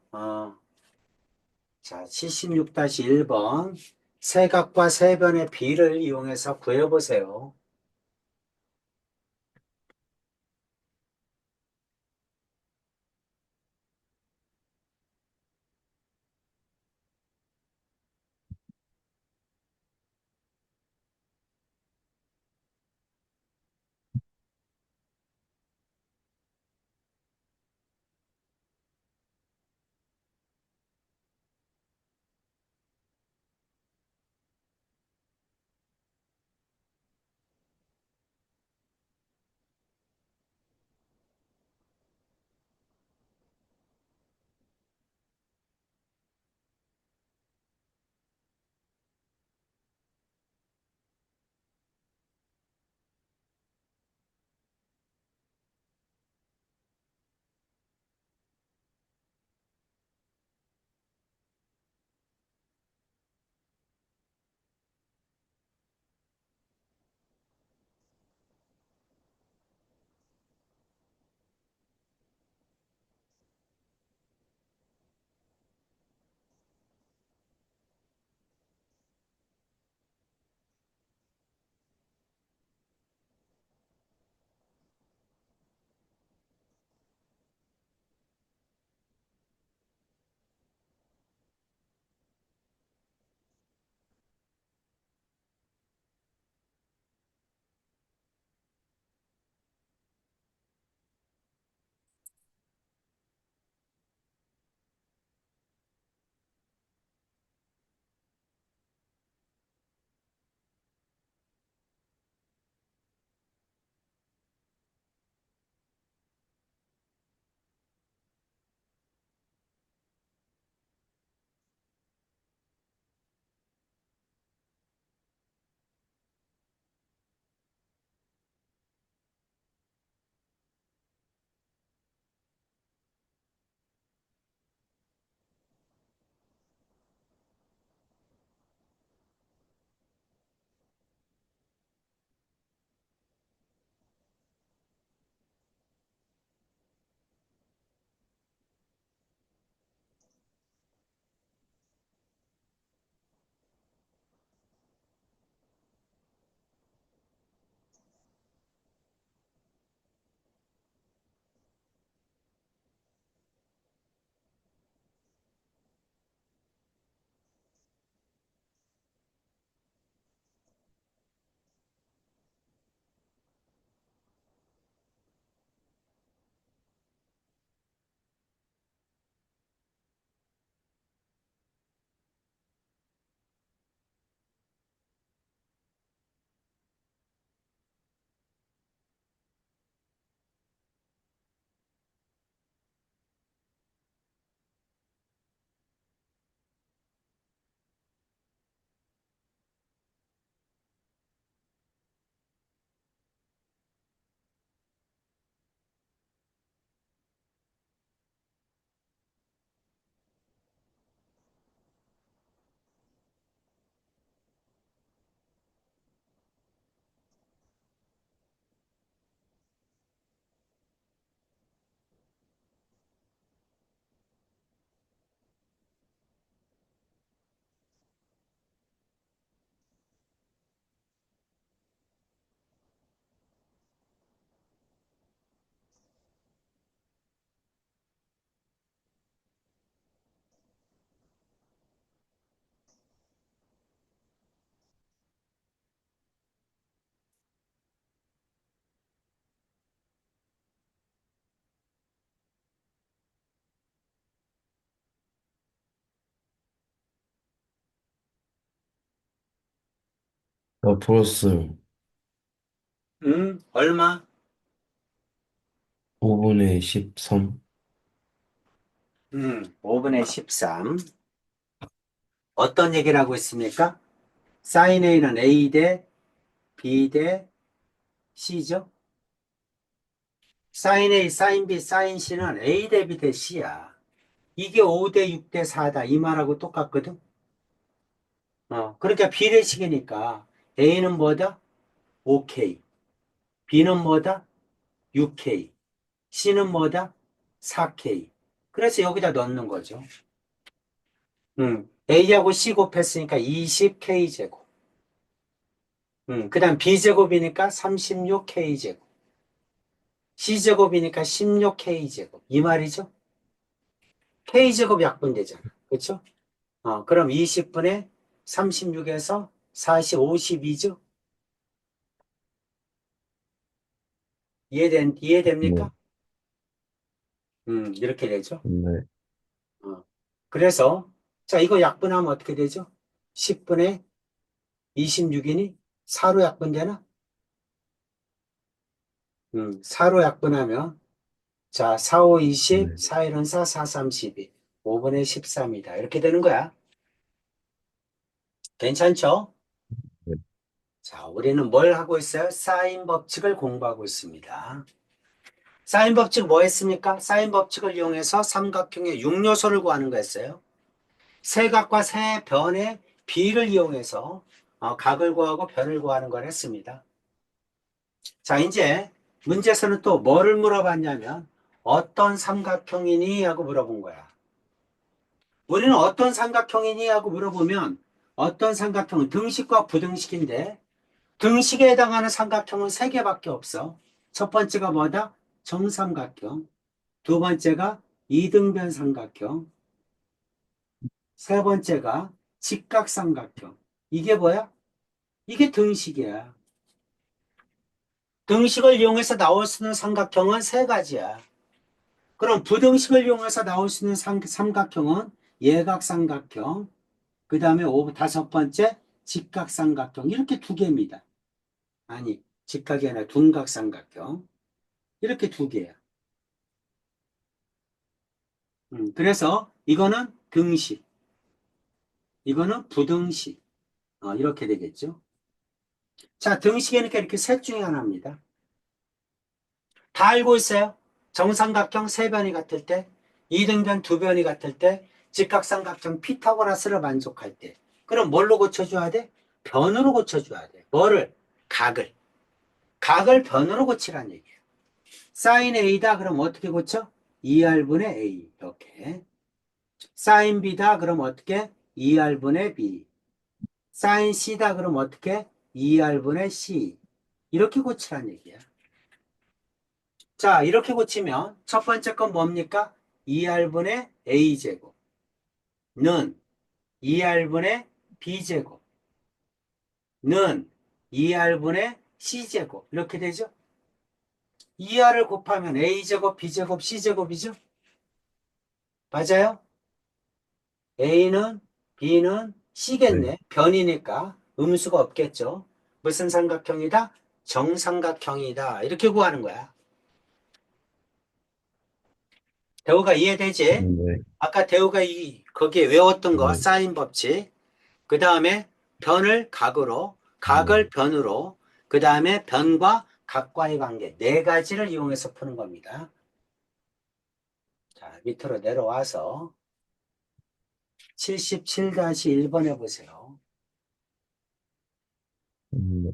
자, 76-1번. 세각과 세변의 비를 이용해서 구해보세요. 풀었어요. 얼마? 5분의 13. 5분의 13. 어떤 얘기를 하고 있습니까? 사인 A는 A 대 B 대 C죠? 사인 A, 사인 B, 사인 C는 A 대비 대 C야. 이게 5대 6대 4다. 이 말하고 똑같거든. 그러니까 비례식이니까 A는 뭐다? 5K. B는 뭐다? 6K. C는 뭐다? 4K. 그래서 여기다 넣는 거죠. A하고 C 곱했으니까 20K 제곱. 그 다음 B제곱이니까 36K 제곱. C제곱이니까 16K 제곱. 이 말이죠. K제곱 약분되잖아. 그렇죠? 그럼 20분의 36에서 40, 52죠? 네, 이해됩니까? 이렇게 되죠. 네, 어. 그래서, 자, 이거 약분하면 어떻게 되죠? 10분의 26이니 4로 약분되나? 4로 약분하면, 자, 4, 5, 20, 네, 4, 1은 4, 4, 3, 12. 5분의 13이다. 이렇게 되는 거야. 괜찮죠? 네. 자, 우리는 뭘 하고 있어요? 사인 법칙을 공부하고 있습니다. 사인 법칙 뭐 했습니까? 사인 법칙을 이용해서 삼각형의 6요소를 구하는 거였어요. 세각과 세 변의 비를 이용해서 각을 구하고 변을 구하는 걸 했습니다. 자, 이제 문제에서는 또 뭐를 물어봤냐면 어떤 삼각형이니? 하고 물어본 거야. 우리는 어떤 삼각형이니? 하고 물어보면 어떤 삼각형은 등식과 부등식인데 등식에 해당하는 삼각형은 세 개밖에 없어. 첫 번째가 뭐다? 정삼각형. 두 번째가 이등변 삼각형. 세 번째가 직각삼각형. 이게 뭐야? 이게 등식이야. 등식을 이용해서 나올 수 있는 삼각형은 세 가지야. 그럼 부등식을 이용해서 나올 수 있는 삼각형은 예각삼각형, 그 다음에 다섯 번째 직각삼각형. 이렇게 두 개입니다. 아니, 직각이 아니라 둔각삼각형. 이렇게 두 개야. 그래서 이거는 등식, 이거는 부등식. 이렇게 되겠죠. 자, 등식이니까 이렇게 셋 중에 하나입니다. 다 알고 있어요. 정삼각형 세 변이 같을 때, 이등변 두 변이 같을 때, 직각삼각형 피타고라스를 만족할 때. 그럼 뭘로 고쳐줘야 돼? 변으로 고쳐줘야 돼. 뭐를? 각을. 각을 변으로 고치란 얘기예요. 사인 A다 그럼 어떻게 고쳐? 2R분의 A 이렇게. 사인 B다 그럼 어떻게? 2R분의 B. 사인 C다 그럼 어떻게? 2R분의 C. 이렇게 고치란 얘기야. 자, 이렇게 고치면 첫 번째 건 뭡니까? 2R분의 A제곱는 2R분의 B제곱는 2R분의 C제곱. 이렇게 되죠? 2R을 곱하면 A제곱, B제곱, C제곱이죠? 맞아요? A는 B는 네. C겠네. 변이니까 음수가 없겠죠. 무슨 삼각형이다? 정삼각형이다. 이렇게 구하는 거야. 대우가 이해되지? 네, 아까 대우가 거기에 외웠던 거, 네, 사인 법칙. 그 다음에 변을 각으로, 네. 각을 변으로, 그 다음에 변과 각과의 관계. 네 가지를 이용해서 푸는 겁니다. 자, 밑으로 내려와서 77-1번 해보세요. 네.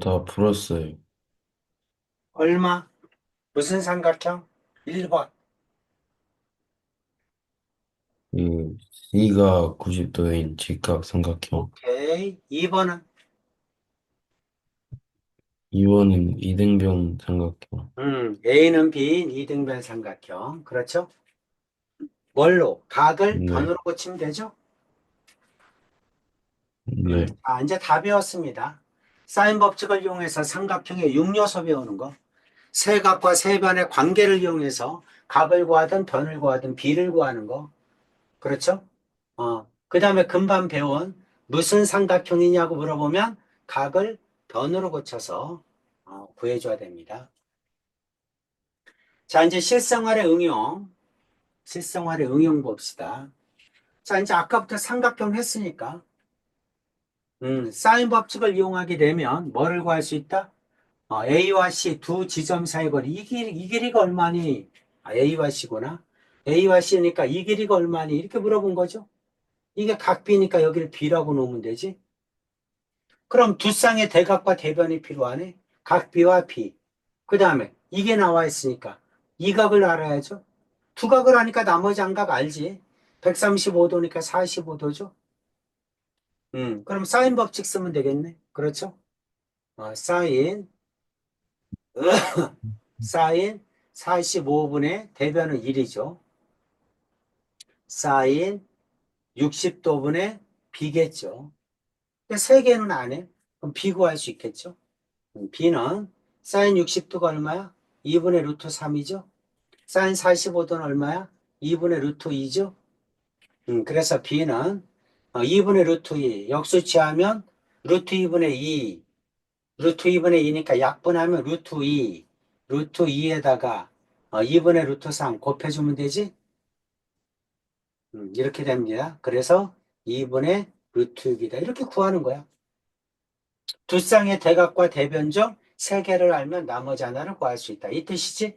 다 풀었어요. 얼마? 무슨 삼각형? 1번. C가 90도인 직각 삼각형. 오케이. 2번은? 2번은 이등병 삼각형. A는 B인 이등변 삼각형. 그렇죠? 뭘로? 각을 네, 변으로 고치면 되죠? 네, 자, 이제 다 배웠습니다. 사인 법칙을 이용해서 삼각형의 육요소 배우는 거. 세각과 세변의 관계를 이용해서 각을 구하든 변을 구하든 비를 구하는 거. 그렇죠? 그 다음에 금방 배운 무슨 삼각형이냐고 물어보면 각을 변으로 고쳐서 구해줘야 됩니다. 자, 이제 실생활의 응용 봅시다. 자, 이제 아까부터 삼각형 했으니까, 사인 법칙을 이용하게 되면 뭐를 구할 수 있다? A와 C 두 지점 사이 거리. 이 길이가 얼마니? A와 C구나. A와 C니까 이 길이가 얼마니? 이렇게 물어본 거죠. 이게 각 B니까 여기를 B라고 놓으면 되지. 그럼 두 쌍의 대각과 대변이 필요하네. 각 B와 B. 그 다음에 이게 나와 있으니까 이 각을 알아야죠. 두 각을 하니까 나머지 한 각 알지. 135도니까 45도죠. 그럼 사인 법칙 쓰면 되겠네. 그렇죠? 사인, 사인 45분의 대변은 1이죠. 사인 60도분의 B겠죠. 세 개는 안 해. 그럼 B 구할 수 있겠죠. B는 사인 60도가 얼마야? 2분의 루트 3이죠. 사인 45도는 얼마야? 2분의 루트 2죠. 그래서 B는 2분의 루트 2 역수치하면 루트 2분의 2 루트 2분의 2니까 약분하면 루트 2 루트 2에다가 2분의 루트 3 곱해주면 되지. 이렇게 됩니다. 그래서 2분의 루트 6이다. 이렇게 구하는 거야. 두 쌍의 대각과 대변적 세 개를 알면 나머지 하나를 구할 수 있다. 이 뜻이지?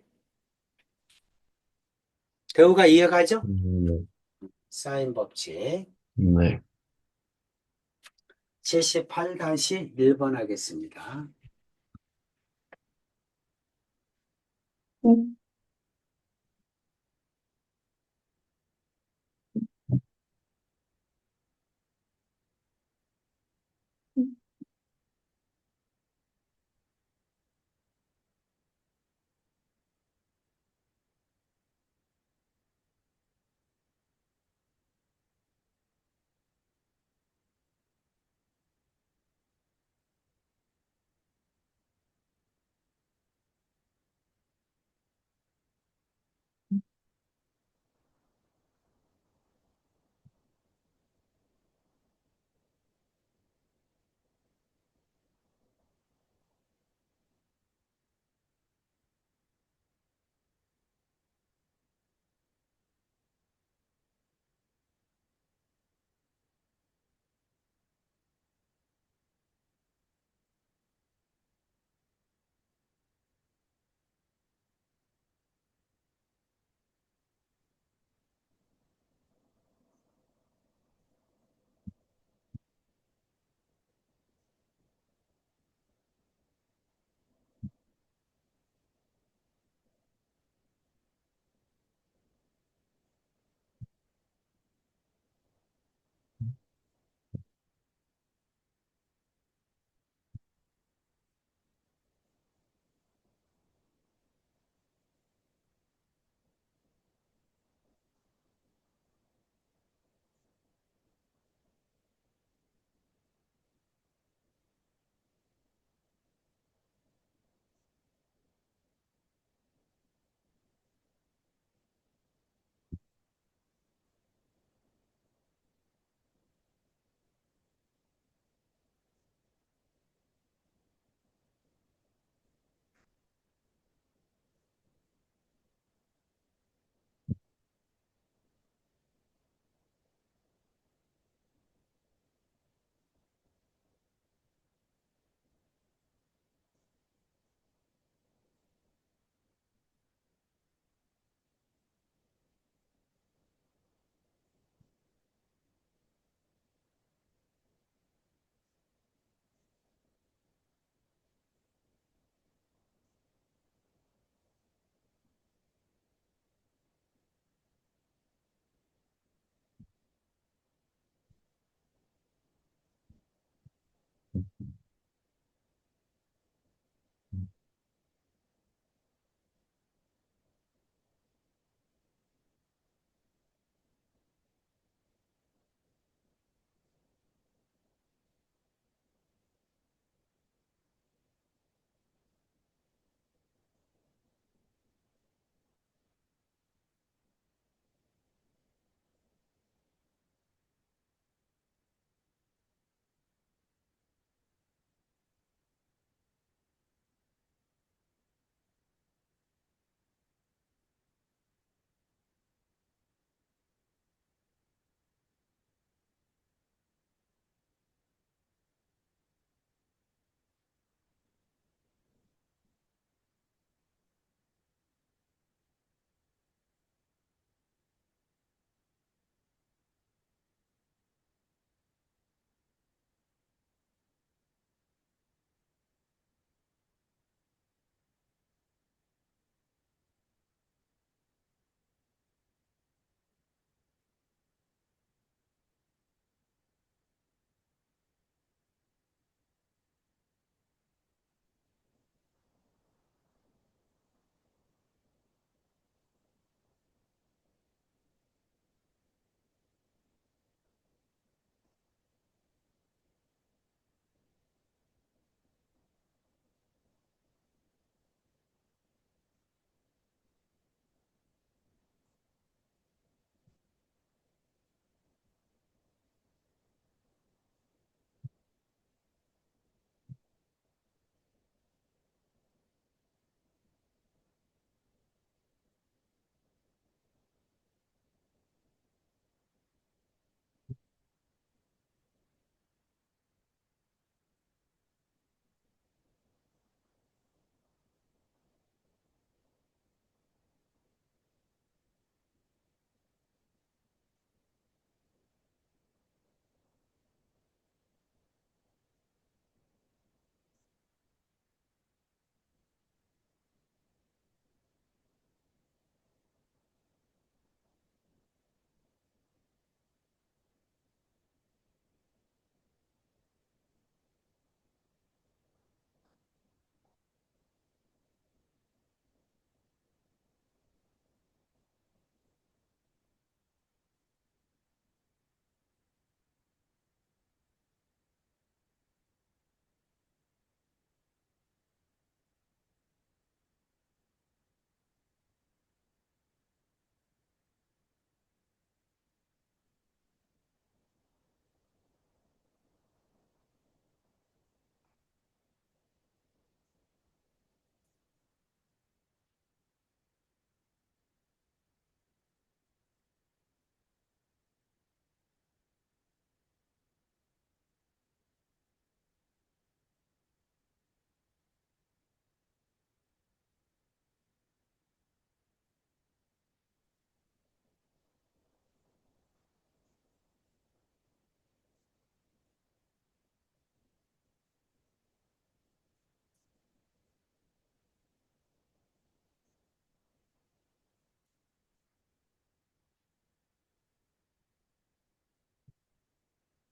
대우가 이해가죠? 네, 사인 법칙 네. 78-1번 하겠습니다.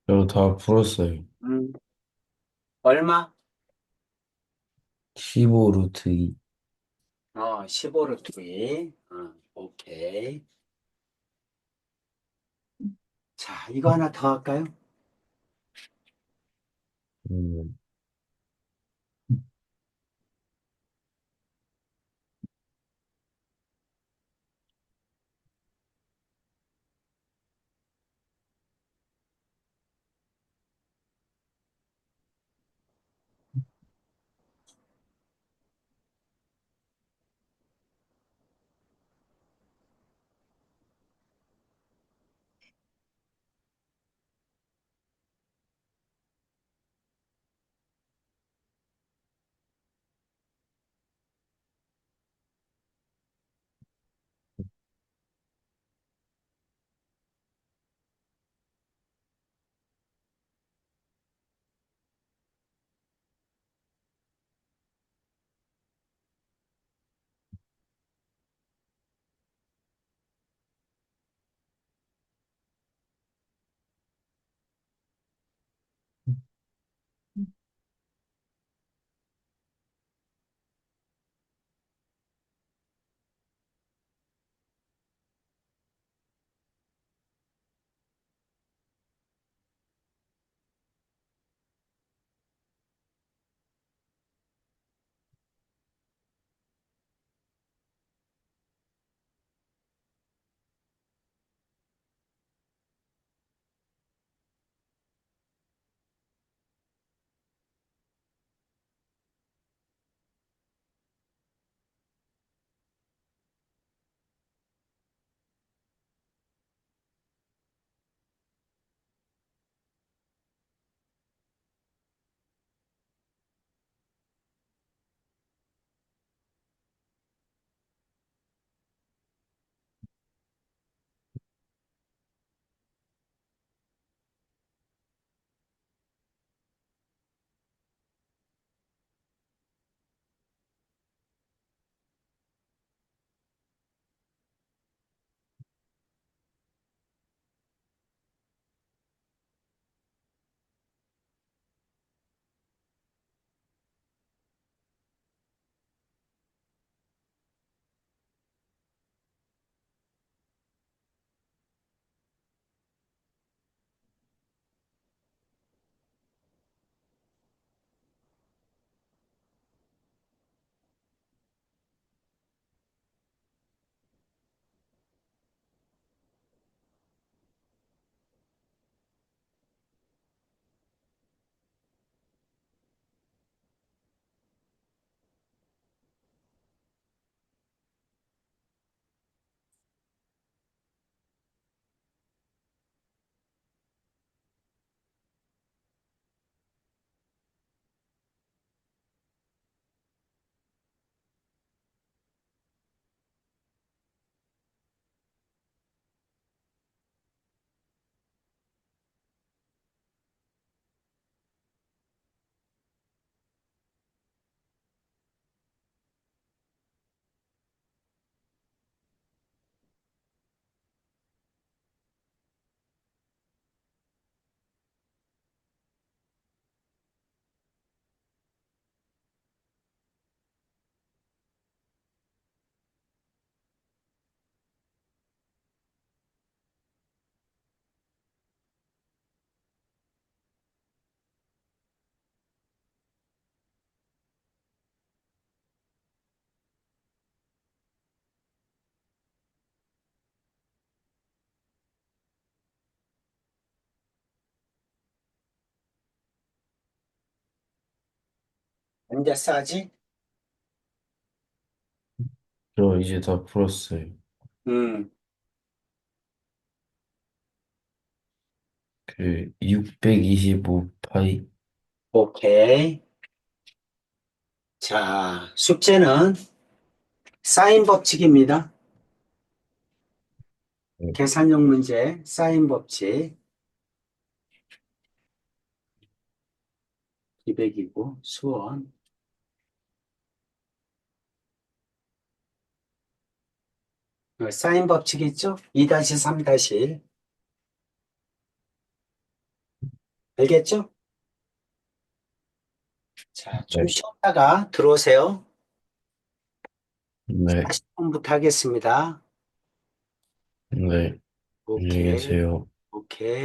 저 다 풀었어요. 음, 얼마? 15 루트 2. 15루트 2. 오케이. 자, 이거 하나 더 할까요? 음, 언제 싸지? 저 이제 다 풀었어요. 음, 625 파이. 오케이. 자, 숙제는 사인 법칙입니다. 네. 계산용 문제, 사인 법칙. 200이고, 수원. 사인 법칙 있죠? 2-3-1. 알겠죠? 자, 좀 네, 쉬었다가 들어오세요. 네, 40분부터 하겠습니다. 네, 안녕히 오케이, 계세요. 오케이.